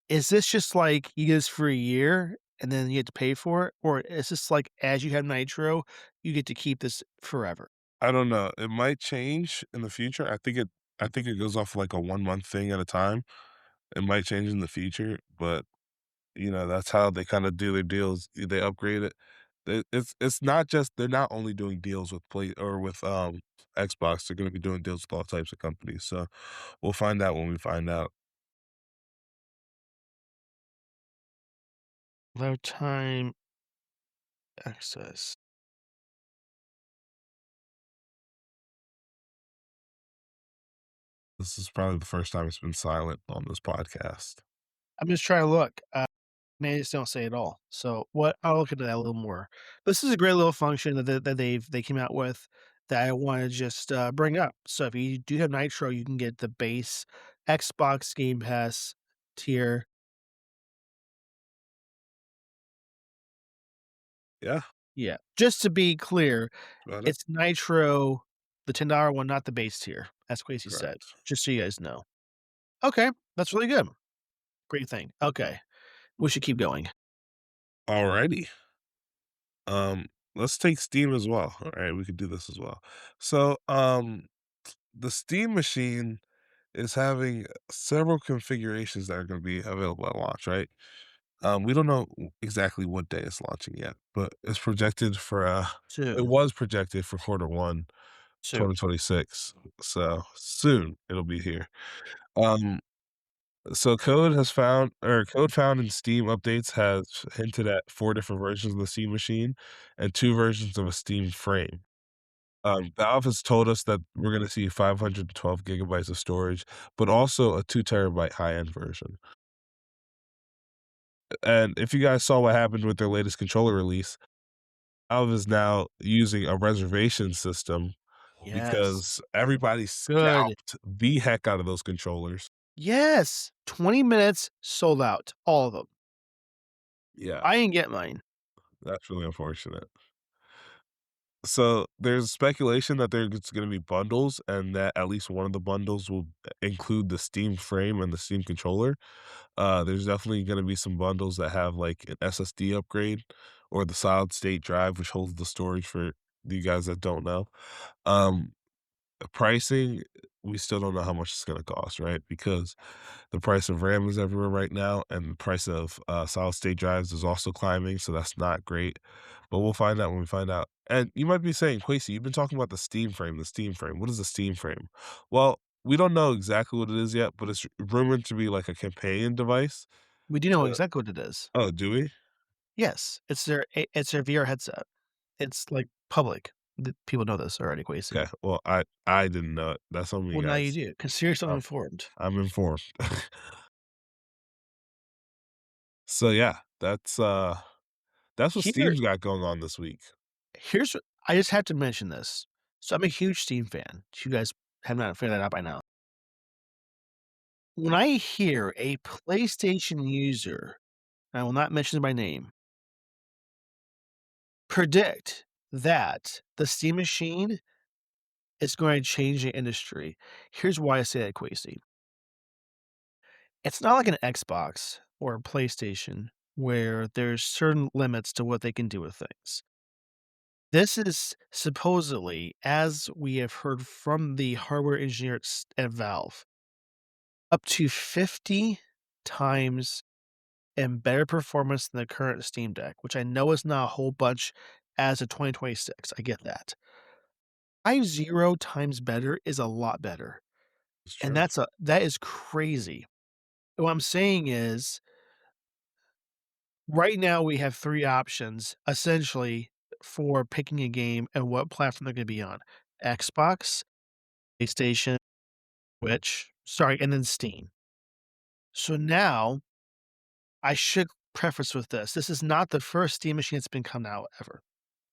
Is this just like you get this for a year and then you have to pay for it? Or is this like as you have Nitro, you get to keep this forever? I don't know. It might change in the future. I think it goes off like a 1 month thing at a time. It might change in the future, but that's how they kind of do their deals. They upgrade it. It's not just they're not only doing deals with Play or with Xbox, they're gonna be doing deals with all types of companies. So we'll find out when we find out. Lifetime access. This is probably the first time it's been silent on this podcast. I'm just trying to look. Man, just don't say it all. So what I'll look into that a little more. This is a great little function that they came out with that I want to just bring up. So if you do have Nitro, you can get the base Xbox Game Pass tier. Yeah, Yeah. Just to be clear, that's about it. it's Nitro, the $10 one, not the base tier, as Quasey said. Correct. Just so you guys know. Okay, that's really good. Great thing. Okay, we should keep going. Alrighty. Um, let's take Steam as well. All right, we could do this as well. So, the Steam machine is having several configurations that are going to be available at launch, right? We don't know exactly what day it's launching yet, but it Soon, was projected for quarter 1, soon. 2026. So soon it'll be here. Um, so code found in Steam updates has hinted at 4 different versions of the Steam machine and 2 versions of a Steam frame. Valve has told us that we're gonna see 512 gigabytes of storage, but also a 2 terabyte high-end version. And if you guys saw what happened with their latest controller release, Valve is now using a reservation system Yes. because everybody Good. scalped the heck out of those controllers. Yes. 20 minutes sold out. All of them. Yeah, I didn't get mine. that's really unfortunate. So there's speculation that there's going to be bundles, and that at least one of the bundles will include the Steam frame and the Steam controller. There's definitely going to be some bundles that have like an SSD upgrade or the solid state drive, which holds the storage for you guys that don't know. Um, Pricing, we still don't know how much it's going to cost, right? Because the price of RAM is everywhere right now, and the price of solid state drives is also climbing, so that's not great. But we'll find out when we find out. And you might be saying, Quasi, you've been talking about the Steam frame, the Steam frame. What is the Steam frame? Well, we don't know exactly what it is yet, but it's rumored to be like a companion device. We do know To, exactly what it is. oh, do we? Yes, it's their VR headset. It's, like, public. The people know this already, Quasi. Okay. Well, I didn't know it. That's on me, Well, now you guys. do, because 'cause you're so Um, uninformed. I'm informed. So yeah, that's what Here Steam's got going on this week. here's what I just have to mention this. So I'm a huge Steam fan. You guys have not figured that out by now. When I hear a PlayStation user, I will not mention by name, predict that the Steam machine is going to change the industry, here's why I say that, Quasi. It's not like an Xbox or a PlayStation where there's certain limits to what they can do with things. This is supposedly, as we have heard from the hardware engineers at Valve, up to 50 times and better performance than the current Steam Deck, which I know is not a whole bunch as of 2026. I get that. 50 times better is a lot better. It's And true. that is crazy. What I'm saying is right now we have 3 options essentially for picking a game and what platform they're gonna be on. Xbox, PlayStation, Switch, sorry, and then Steam. So now I should preface with this. This is not the first Steam machine that's been coming out ever.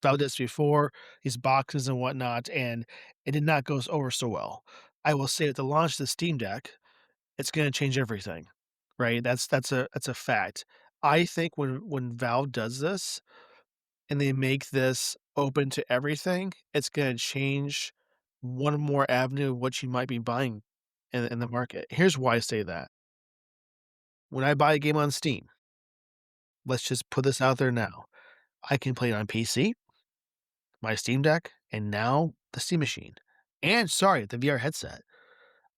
Valve did this before, these boxes and whatnot, and it did not go over so well. I will say at the launch of the Steam Deck, it's gonna change everything, right? That's a fact. I think when Valve does this and they make this open to everything, it's gonna change one more avenue of what you might be buying in the market. Here's why I say that. When I buy a game on Steam, let's just put this out there now. I can play it on PC, my Steam Deck, and now the Steam machine. And sorry, the VR headset.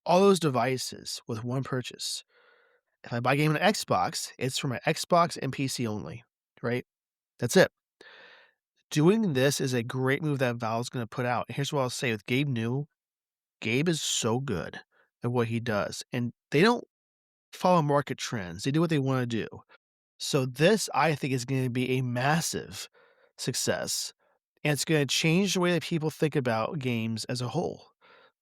All those devices with one purchase. If I buy a game on Xbox, it's for my Xbox and PC only, right? That's it. Doing this is a great move that Valve's gonna put out. Here's what I'll say with Gabe New. Gabe is so good at what he does, and they don't follow market trends. They do what they wanna do. So this, I think, is gonna be a massive success, and it's gonna change the way that people think about games as a whole,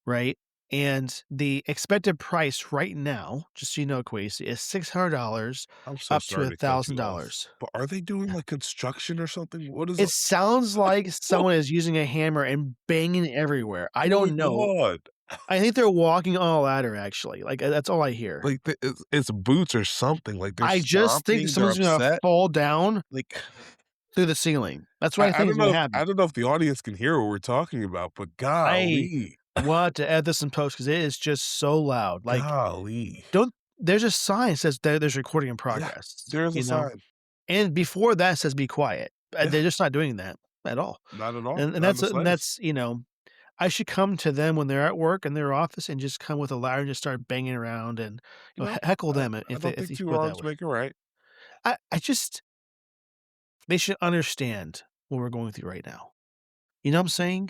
right? And the expected price right now, just so you know, Quasi, is $600 I'm so up to sorry to cut you off, $1,000. but are they doing, like, construction or something? What is It up? sounds like Oh someone is using a hammer and banging everywhere. I my don't know. god. I think they're walking on a ladder, actually. Like, that's all I hear. Like, it's boots or something, like, they're I just think stomping, they're someone's gonna upset, fall down like, through the ceiling. That's what I I think is don't gonna know if happen. the audience can hear what we're talking about, but I golly, want to add this in post because it is just so loud. Like, golly. don't there's a sign that says there's recording in Yeah, progress, there is a you know? sign. And before that says be quiet. Yeah, They're just not doing that at all. not at all, And not in the slightest. that's, I should come to them when they're at work in their office and just come with a ladder and just start banging around and, You know, heckle I them I if don't if think you 2 put it that wrongs way. make a right. I just they should understand what we're going through right now. You know what I'm saying?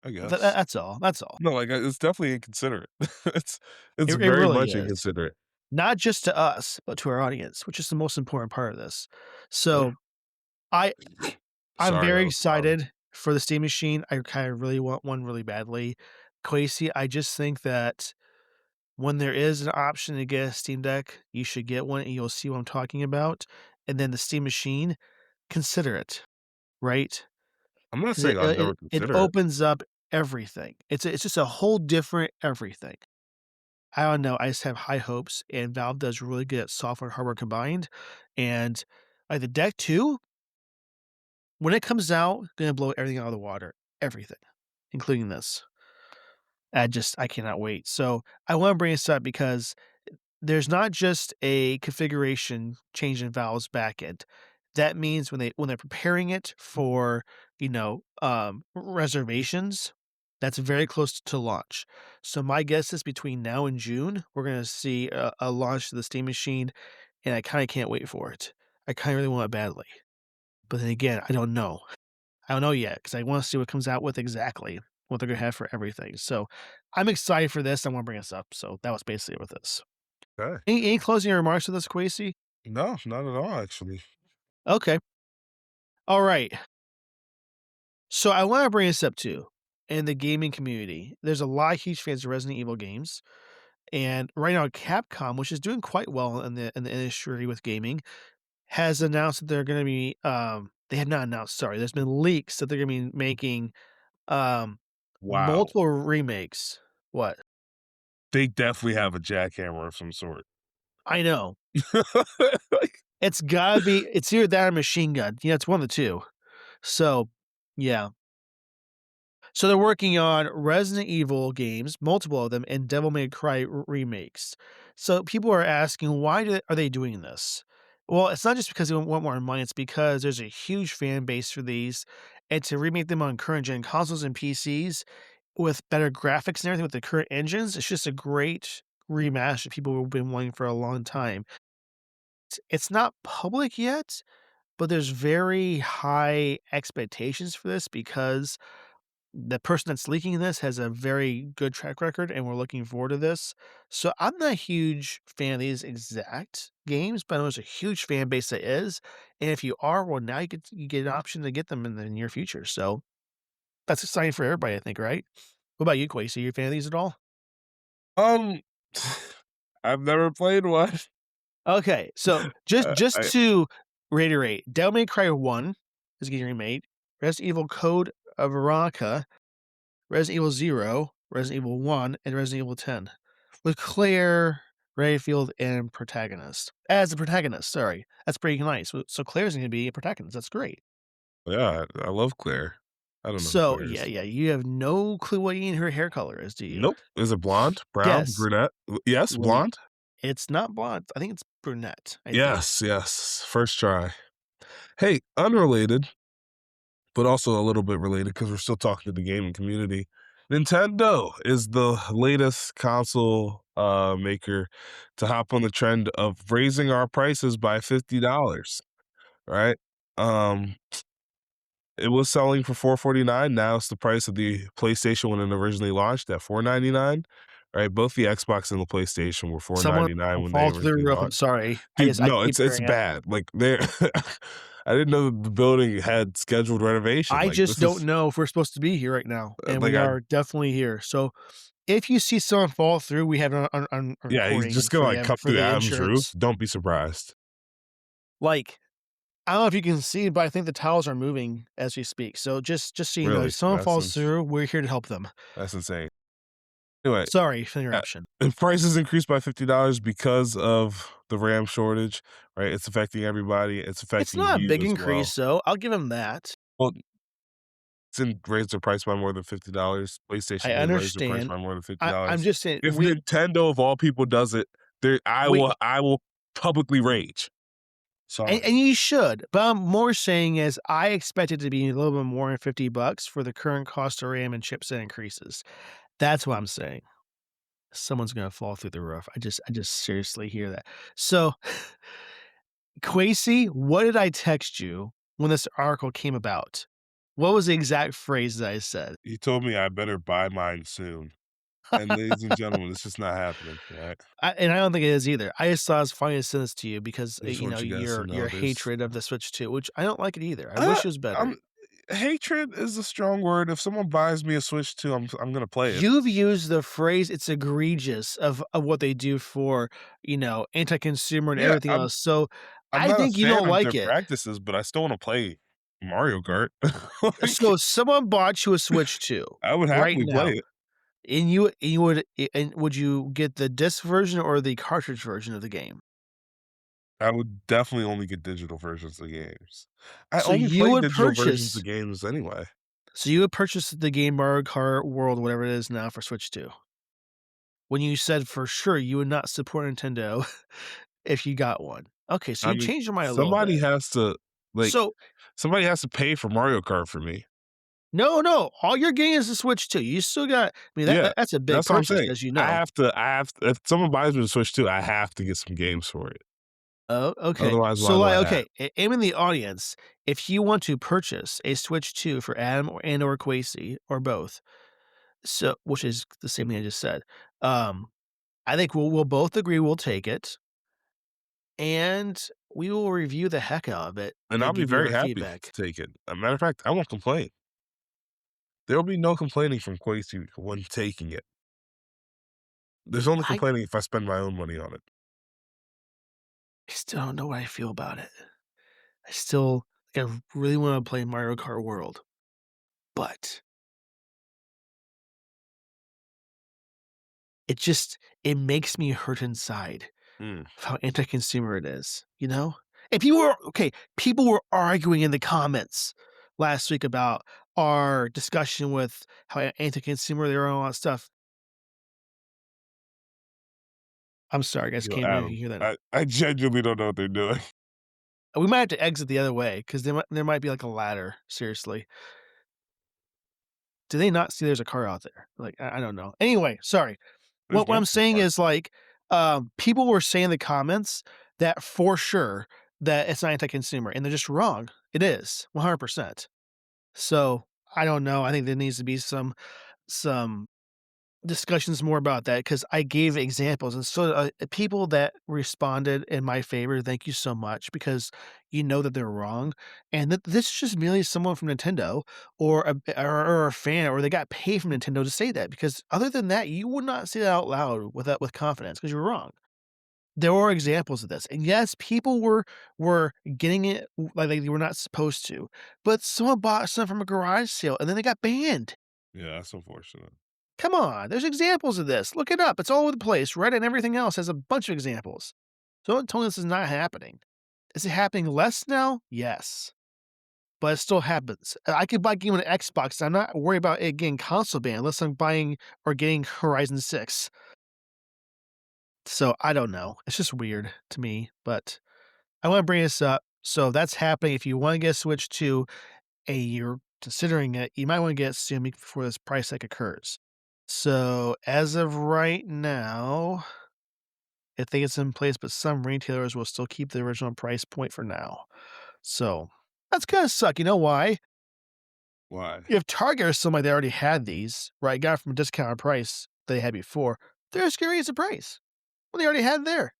I guess. That's all, that's all. No, like, it's definitely inconsiderate. It's it's It very really much is. inconsiderate. Not just to us, but to our audience, which is the most important part of this. Yeah. So, I I'm Sorry, that very was loud. excited for the Steam machine. I kinda really want one really badly. Quasi, I just think that when there is an option to get a Steam Deck, you should get one and you'll see what I'm talking about. And then the Steam machine, consider it, right? I'm not 'Cause saying I'll never it consider it. opens up everything. It's just a whole different everything. I don't know, I just have high hopes, and Valve does really good at software and hardware combined, and, like, the Deck too. When it comes out, gonna blow everything out of the water, everything, including this. I cannot wait. So, I wanna bring this up because there's not just a configuration change in Valve's backend. That means when they're preparing it for, reservations, that's very close to launch. So my guess is between now and June, we're gonna see a launch to the Steam machine, and I kinda can't wait for it. I kinda really want it badly. But then again, I don't know. I don't know yet because I wanna see what comes out with exactly what they're gonna have for everything. So I'm excited for this. I wanna bring this up. So that was basically it with this. Okay. Any closing remarks to this, Quasi? No, not at all, actually. Okay. All right. So I want to bring this up too. In the gaming community, there's a lot of huge fans of Resident Evil games, and right now Capcom, which is doing quite well in the industry with gaming, has announced that they're going to be. They have not announced. Sorry, there's been leaks that they're going to be making um Wow. multiple remakes. What? They definitely have a jackhammer of some sort. I know. Like, It's gotta be. It's either that or machine gun. Yeah, it's one of the two. So, yeah. So they're working on Resident Evil games, multiple of them, and Devil May Cry remakes. So people are asking, are they doing this? Well, it's not just because they want more money, it's because there's a huge fan base for these. And to remake them on current gen consoles and PCs with better graphics and everything with the current engines, it's just a great remaster people have been wanting for a long time. It's not public yet, but there's very high expectations for this because the person that's leaking this has a very good track record, and we're looking forward to this. So I'm not a huge fan of these exact games, but I know there's a huge fan base that is. And if you are, well, now you get an option to get them in the near future. So that's exciting for everybody, I think, right? What about you, Quasi? Are you a fan of these at all? um, I've never played one. Okay, so just I to reiterate, Devil May Cry 1 is getting remade. Resident Evil Code of Veronica, Resident Evil Zero, Resident Evil 1, and Resident Evil 10, with Claire Redfield and protagonist as the protagonist, sorry. That's pretty nice. So Claire's gonna be a protagonist, that's great. yeah, I love Claire. I don't know who So, Claire is. yeah, you have no clue what her hair color is, do you? Nope. Is it blonde, brown, Guess. brunette? Yes, Well, blonde? it's not blonde, I think it's brunette, I think. Yes, yes. First try. Hey, unrelated, but also a little bit related because we're still talking to the gaming community. Nintendo is the latest console maker to hop on the trend of raising our prices by $50, right? Um, it was selling for 449. Now it's the price of the PlayStation when it originally launched at 499. Right? Both the Xbox and the PlayStation were Someone 499 will when they fall through the originally roof, I'm launched. sorry. Dude, I no, keep it's hearing it. bad. Like they're I didn't know the building had scheduled renovation. I Like just this don't is know if we're supposed to be here right now, and like we I are definitely here. So, if you see someone fall through, we have it on yeah, he's recording just gonna for like cut for through the Adam's roof. insurance. Don't be surprised. Like, I don't know if you can see, but I think the towels are moving as we speak. So just so you know, Really. if someone falls through, we're here to help them. That's insane. Anyway, Sorry for the uh, interruption. if prices increased by $50 because of the RAM shortage, right? It's affecting everybody. It's It's affecting not a you big as increase, well. though. I'll give him that. Well, didn't raise the price by more than $50. I PlayStation didn't raise the price understand. by more than I'm $50. just saying If Nintendo of all people does it, there we I will publicly rage. Sorry. and you should, but I'm more saying is I expect it to be a little bit more than $50 for the current cost of RAM and chipset increases. That's what I'm saying. Someone's gonna fall through the roof. I just seriously hear that. So, Quasi, what did I text you when this article came about? What was the exact phrase that I said? He told me I better buy mine soon. And ladies and gentlemen, it's just not happening, right? I don't think it is either. I just thought it was funny to send this to you because, I just want you guys to your know there's hatred of the Switch 2, which I don't like it either. I uh, wish it was better. I'm hatred is a strong word. If someone buys me a Switch 2, I'm gonna play it. You've used the phrase "it's egregious" of what they do for, anti-consumer and Yeah, everything else, so I'm I not a think you fan don't of like their it. practices, but I still wanna play Mario Kart. Like, So someone bought you a Switch 2 I would right happily play now, it. and would you get the disc version or the cartridge version of the game? I would definitely only get digital versions of games. I So only you play would digital versions of purchase games anyway. so you would purchase the game Mario Kart World, whatever it is now for Switch 2, when you said for sure you would not support Nintendo if you got one. Okay, so I you mean, changed your mind a little somebody bit. has to, like So somebody has to pay for Mario Kart for me. no, no, all you're getting is the Switch 2. You still got I mean, Yeah, that's a big that's what I'm purchase, saying. as you know. I have to if someone buys me the Switch 2, I have to get some games for it. Oh, okay. Otherwise, why So, do like, I have okay, aim in the audience, if you want to purchase a Switch 2 for Adam or Quasi or both, so which is the same thing I just said, um, I think we'll both agree we'll take it, and we will review the heck out of it and I'll and be give you very our happy to feedback. take it. A matter of fact, I won't complain. There will be no complaining from Quasi when taking it. There's only I complaining if I spend my own money on it. still don't know what I feel about it. I still like, I really wanna play Mario Kart World, but it makes me hurt inside. Mm. Of how anti-consumer it is, you know? And people were arguing in the comments last week about our discussion with how anti-consumer they are and all that stuff. I'm sorry, guys, Yo, can't believe you Adam, hear that. I genuinely don't know what they're doing. We might have to exit the other way because there might be, like, a ladder, seriously. Do they not see there's a car out there? Like, I don't know. Anyway, sorry. There's What I'm multiple saying cars. is, like, people were saying in the comments that for sure that it's not anti-consumer, and they're just wrong. It is, 100%. So, I don't know, I think there needs to be some discussions more about that because I gave examples, and so, people that responded in my favor, thank you so much because you know that they're wrong, and that this is just merely someone from Nintendo or or a fan, or they got paid from Nintendo to say that, because other than that, you would not say that out loud with confidence because 'cause you're wrong. There were examples of this, and yes, people were getting it like they were not supposed to, but someone bought some from a garage sale, and then they got banned. Yeah, that's unfortunate. Come on, there's examples of this. Look it up. It's all over the place. Reddit and everything else has a bunch of examples. So don't tell me this is not happening. Is it happening less now? Yes, but it still happens. I could buy a game on an Xbox. I'm not worried about it getting console banned unless I'm buying or getting Horizon 6. So I don't know. It's just weird to me, but I want to bring this up. So that's happening. If you want to get a Switch 2 and you're considering it, you might want to get it soon before this price hike occurs. So as of right now, I think it's in place, but some retailers will still keep the original price point for now. So that's gonna suck. You know why? Why? If Target or somebody that already had these, right, got it from a discounted price they had before, they're just gonna raise the price. Well, they already had it there.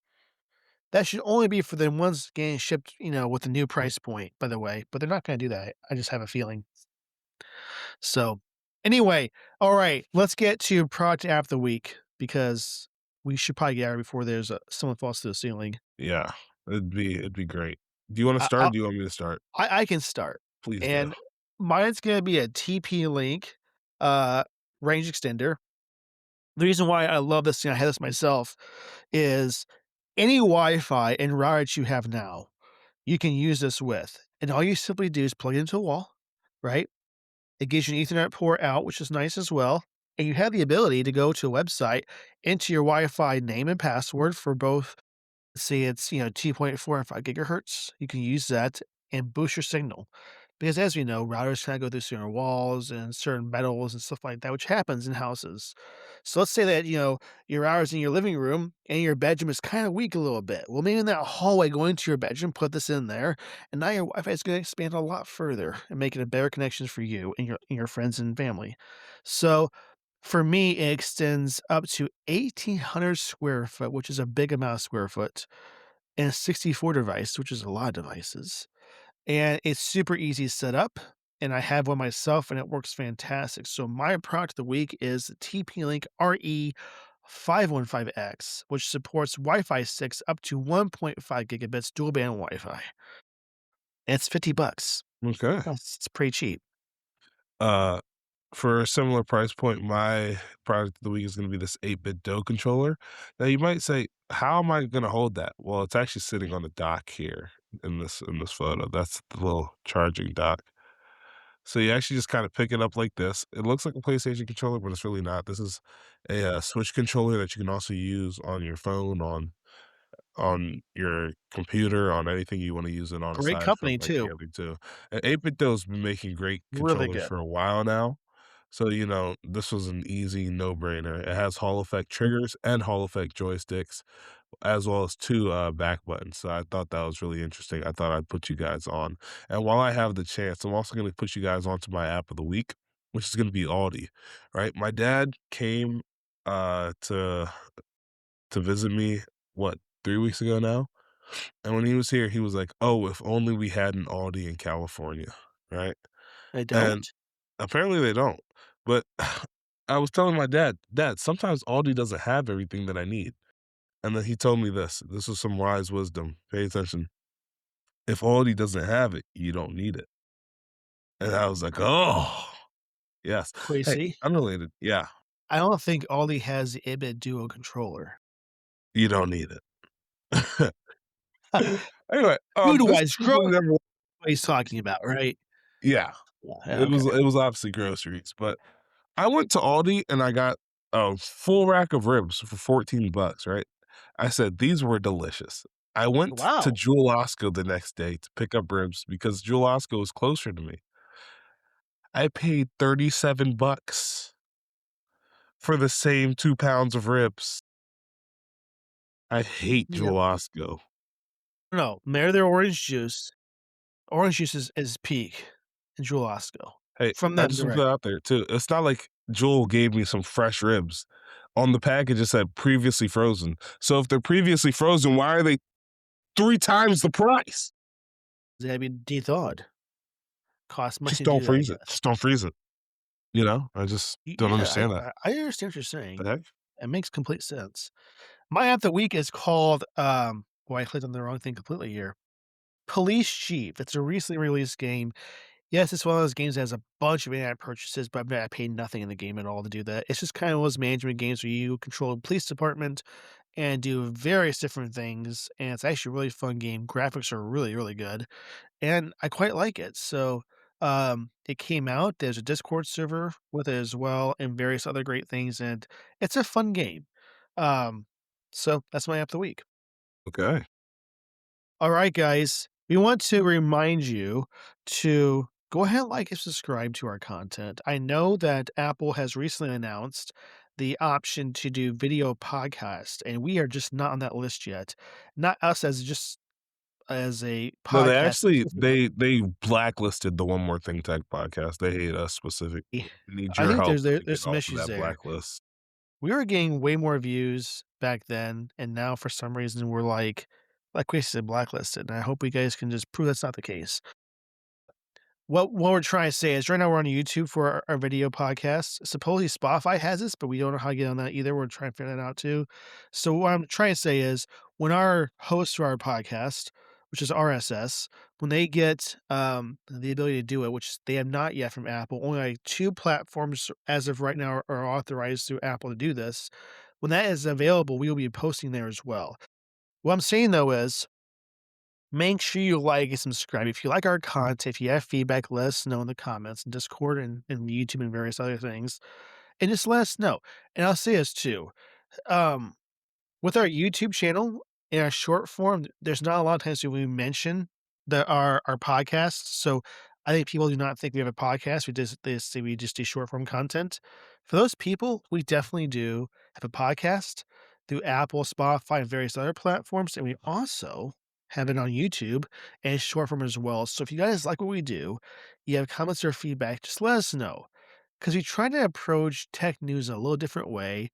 That should only be for the ones getting shipped, with the new price point, by the way, but they're not gonna do that. I just have a feeling. So, anyway, all right, let's get to product app of the week because we should probably get out before someone falls through the ceiling. Yeah, it'd be great. Do you wanna I start or I'll do you want me to start? I can start, Please do. and mine's gonna be a TP-Link, uh, range extender. The reason why I love this, and I have this myself, is any Wi-Fi and router that you have now, you can use this with, and all you simply do is plug it into a wall, right? It gives you an Ethernet port out, which is nice as well, and you have the ability to go to a website, enter your Wi-Fi name and password for both. Say it's, 2.4 and 5 gigahertz, you can use that and boost your signal. Because as we know, routers kind of go through certain walls and certain metals and stuff like that, which happens in houses. So let's say that, your router's in your living room and your bedroom is kind of weak a little bit. Well, maybe in that hallway going to your bedroom, put this in there, and now your Wi-Fi is going to expand a lot further and make it a better connection for you and your friends and family. So for me, it extends up to 1,800 square foot, which is a big amount of square foot, and a 64 device, which is a lot of devices. And it's super easy to set up. And I have one myself and it works fantastic. So my product of the week is the TP-Link RE515X, which supports Wi-Fi 6 up to 1.5 gigabits dual band Wi-Fi. And it's $50. Okay. It's pretty cheap. Uh, For a similar price point, my product of the week is gonna be this 8-bit dough controller. Now you might say, "How am I gonna hold that?" Well, it's actually sitting on the dock here in this photo. That's the little charging dock. So you actually just kinda pick it up like this. It looks like a PlayStation controller, but it's really not. This is a, Switch controller that you can also use on your phone, on your computer, on anything you wanna use it on Great aside from, company like, too. gaming too. And 8BitDo's been making great Really controllers good. for a while now. So, this was an easy no-brainer. It has Hall effect triggers and Hall effect joysticks, as well as 2, back buttons, so I thought that was really interesting. I thought I'd put you guys on. And while I have the chance, I'm also gonna put you guys onto my app of the week, which is gonna be Aldi, right? My dad came, to visit me, what, 3 weeks ago now? And when he was here, he was like, "Oh, if only we had an Aldi in California," right? I And don't? apparently they don't. But I was telling my dad, "Dad, sometimes Aldi doesn't have everything that I need." And then he told me this. This was some wise wisdom. Pay attention. If Aldi doesn't have it, you don't need it. And I was like, "Oh, yes." Hey, Quasi? unrelated. Yeah, I don't think Aldi has the Ibid Duo controller. you don't need it. Anyway, this is Food-wise, completely grocery never. what he's talking about, right? Yeah, Yeah, yeah, okay. it was obviously groceries, but I went to Aldi and I got a full rack of ribs for 14 bucks, right? I said, "These were delicious." I went to Wow. Jewel Osco the next day to pick up ribs because Jewel Osco is closer to me. I paid 37 bucks for the same 2 pounds of ribs. I hate Yeah. Jewel Osco. No, they're their orange juice. Orange juice is peak in Jewel Osco. Hey, From I them just want to put direct. it out there too. It's not like Jewel gave me some fresh ribs. On the package, it said previously frozen. So if they're previously frozen, why are they 3 times the price? They had to be de-thawed. Costs money Just to don't do that, I freeze it. guess. Just don't freeze it. I just don't Yeah, understand that. I understand what you're saying. The heck? It makes complete sense. My app of the week is called, well, I clicked on the wrong thing completely here. Police Chief. It's a recently released game. Yes, it's one of those games that has a bunch of in-app purchases, but I paid nothing in the game at all to do that. It's just kind of one of those management games where you control a police department and do various different things, and it's actually a really fun game. Graphics are really, really good, and I quite like it. So, it came out. There's a Discord server with it as well, and various other great things, and it's a fun game. Um, so that's my app of the week. Okay. All right, guys. We want to remind you to go ahead and like and subscribe to our content. I know that Apple has recently announced the option to do video podcast, and we are just not on that list yet. Not us as just as a No, they podcast actually specifically. they blacklisted the One More Thing Tech podcast. They hate us specifically. They need I your think help to there's get some off of issues that there. blacklist. We were getting way more views back then, and now for some reason we're like we said, blacklisted. And I hope you guys can just prove that's not the case. What we're trying to say is right now we're on YouTube for our video podcast. Supposedly Spotify has this, but we don't know how to get on that either. We're trying to figure that out too. So what I'm trying to say is when our hosts for our podcast, which is RSS, when they get the ability to do it, which they have not yet from Apple, only like 2 platforms as of right now are authorized through Apple to do this. When that is available, we will be posting there as well. What I'm saying though is make sure you like and subscribe. If you like our content, if you have feedback, let us know in the comments and Discord and YouTube and various other things. And just let us know. And I'll say this too. Um, with our YouTube channel, in our short form, there's not a lot of times that we mention our podcast. So I think people do not think we have a podcast. They say we just do short form content. For those people, we definitely do have a podcast through Apple, Spotify, and various other platforms. And we also have it on YouTube and short form as well. So if you guys like what we do, you have comments or feedback, just let us know. Because we try to approach tech news in a little different way.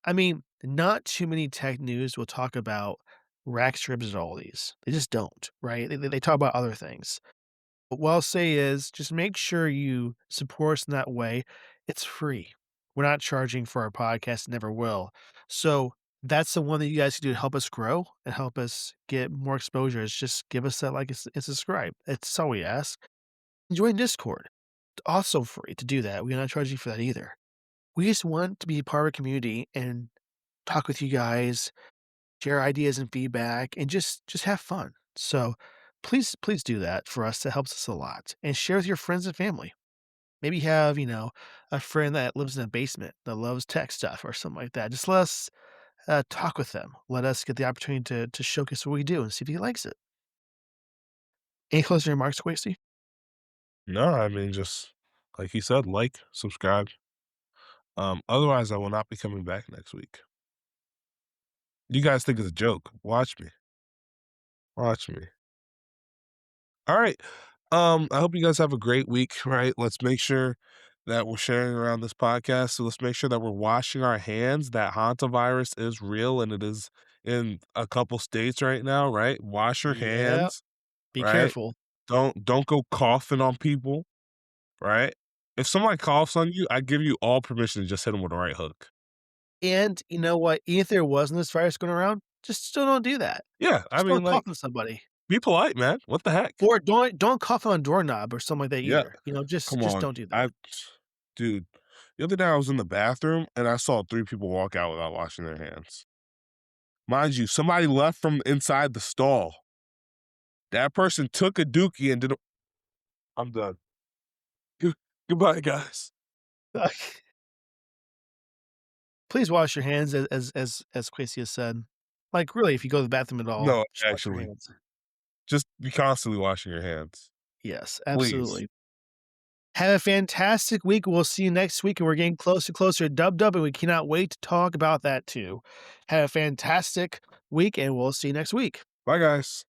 I mean, not too many tech news will talk about rack strips and all these. They just don't, right? They talk about other things. But what I'll say is just make sure you support us in that way. It's free. We're not charging for our podcast, never will. So that's the one that you guys can do to help us grow and help us get more exposure. Is just give us that like and subscribe. It's all we ask. Join Discord. also free to do that. We're not charging you for that either. We just want to be part of a community and talk with you guys, share ideas and feedback, and just have fun. So please do that for us. That helps us a lot. And share with your friends and family. Maybe have, a friend that lives in a basement that loves tech stuff or something like that. Just let us talk with them. Let us get the opportunity to showcase what we do and see if he likes it. Any closing remarks, Quasey? No, I mean, just like he said, like, subscribe. Otherwise, I will not be coming back next week. You guys think it's a joke. Watch me. Watch me. All right. I hope you guys have a great week, right? Let's make sure that we're sharing around this podcast. So let's make sure that we're washing our hands. That hantavirus is real and it is in a couple states right now, right? Wash your Yeah. hands, Be right? careful. Don't go coughing on people, right? If someone coughs on you, I give you all permission to just hit them with the right hook. And you know what? Even if there wasn't this virus going around, just still don't do that. Yeah, I Just mean, don't like, cough on somebody. be polite, man. What the heck? Or don't cough on a doorknob or something like that Yeah, either. Just come just on. don't do that. Dude, the other day I was in the bathroom and I saw 3 people walk out without washing their hands. Mind you, somebody left from inside the stall. That person took a dookie and did a I'm done. Good goodbye, guys. Please wash your hands as Quasey has said. Like, really, if you go to the bathroom at all, No, just wash your actually, hands. just be constantly washing your hands. Yes, Please. absolutely. Have a fantastic week. We'll see you next week, and we're getting closer to Dub Dub, and we cannot wait to talk about that too. Have a fantastic week, and we'll see you next week. Bye, guys.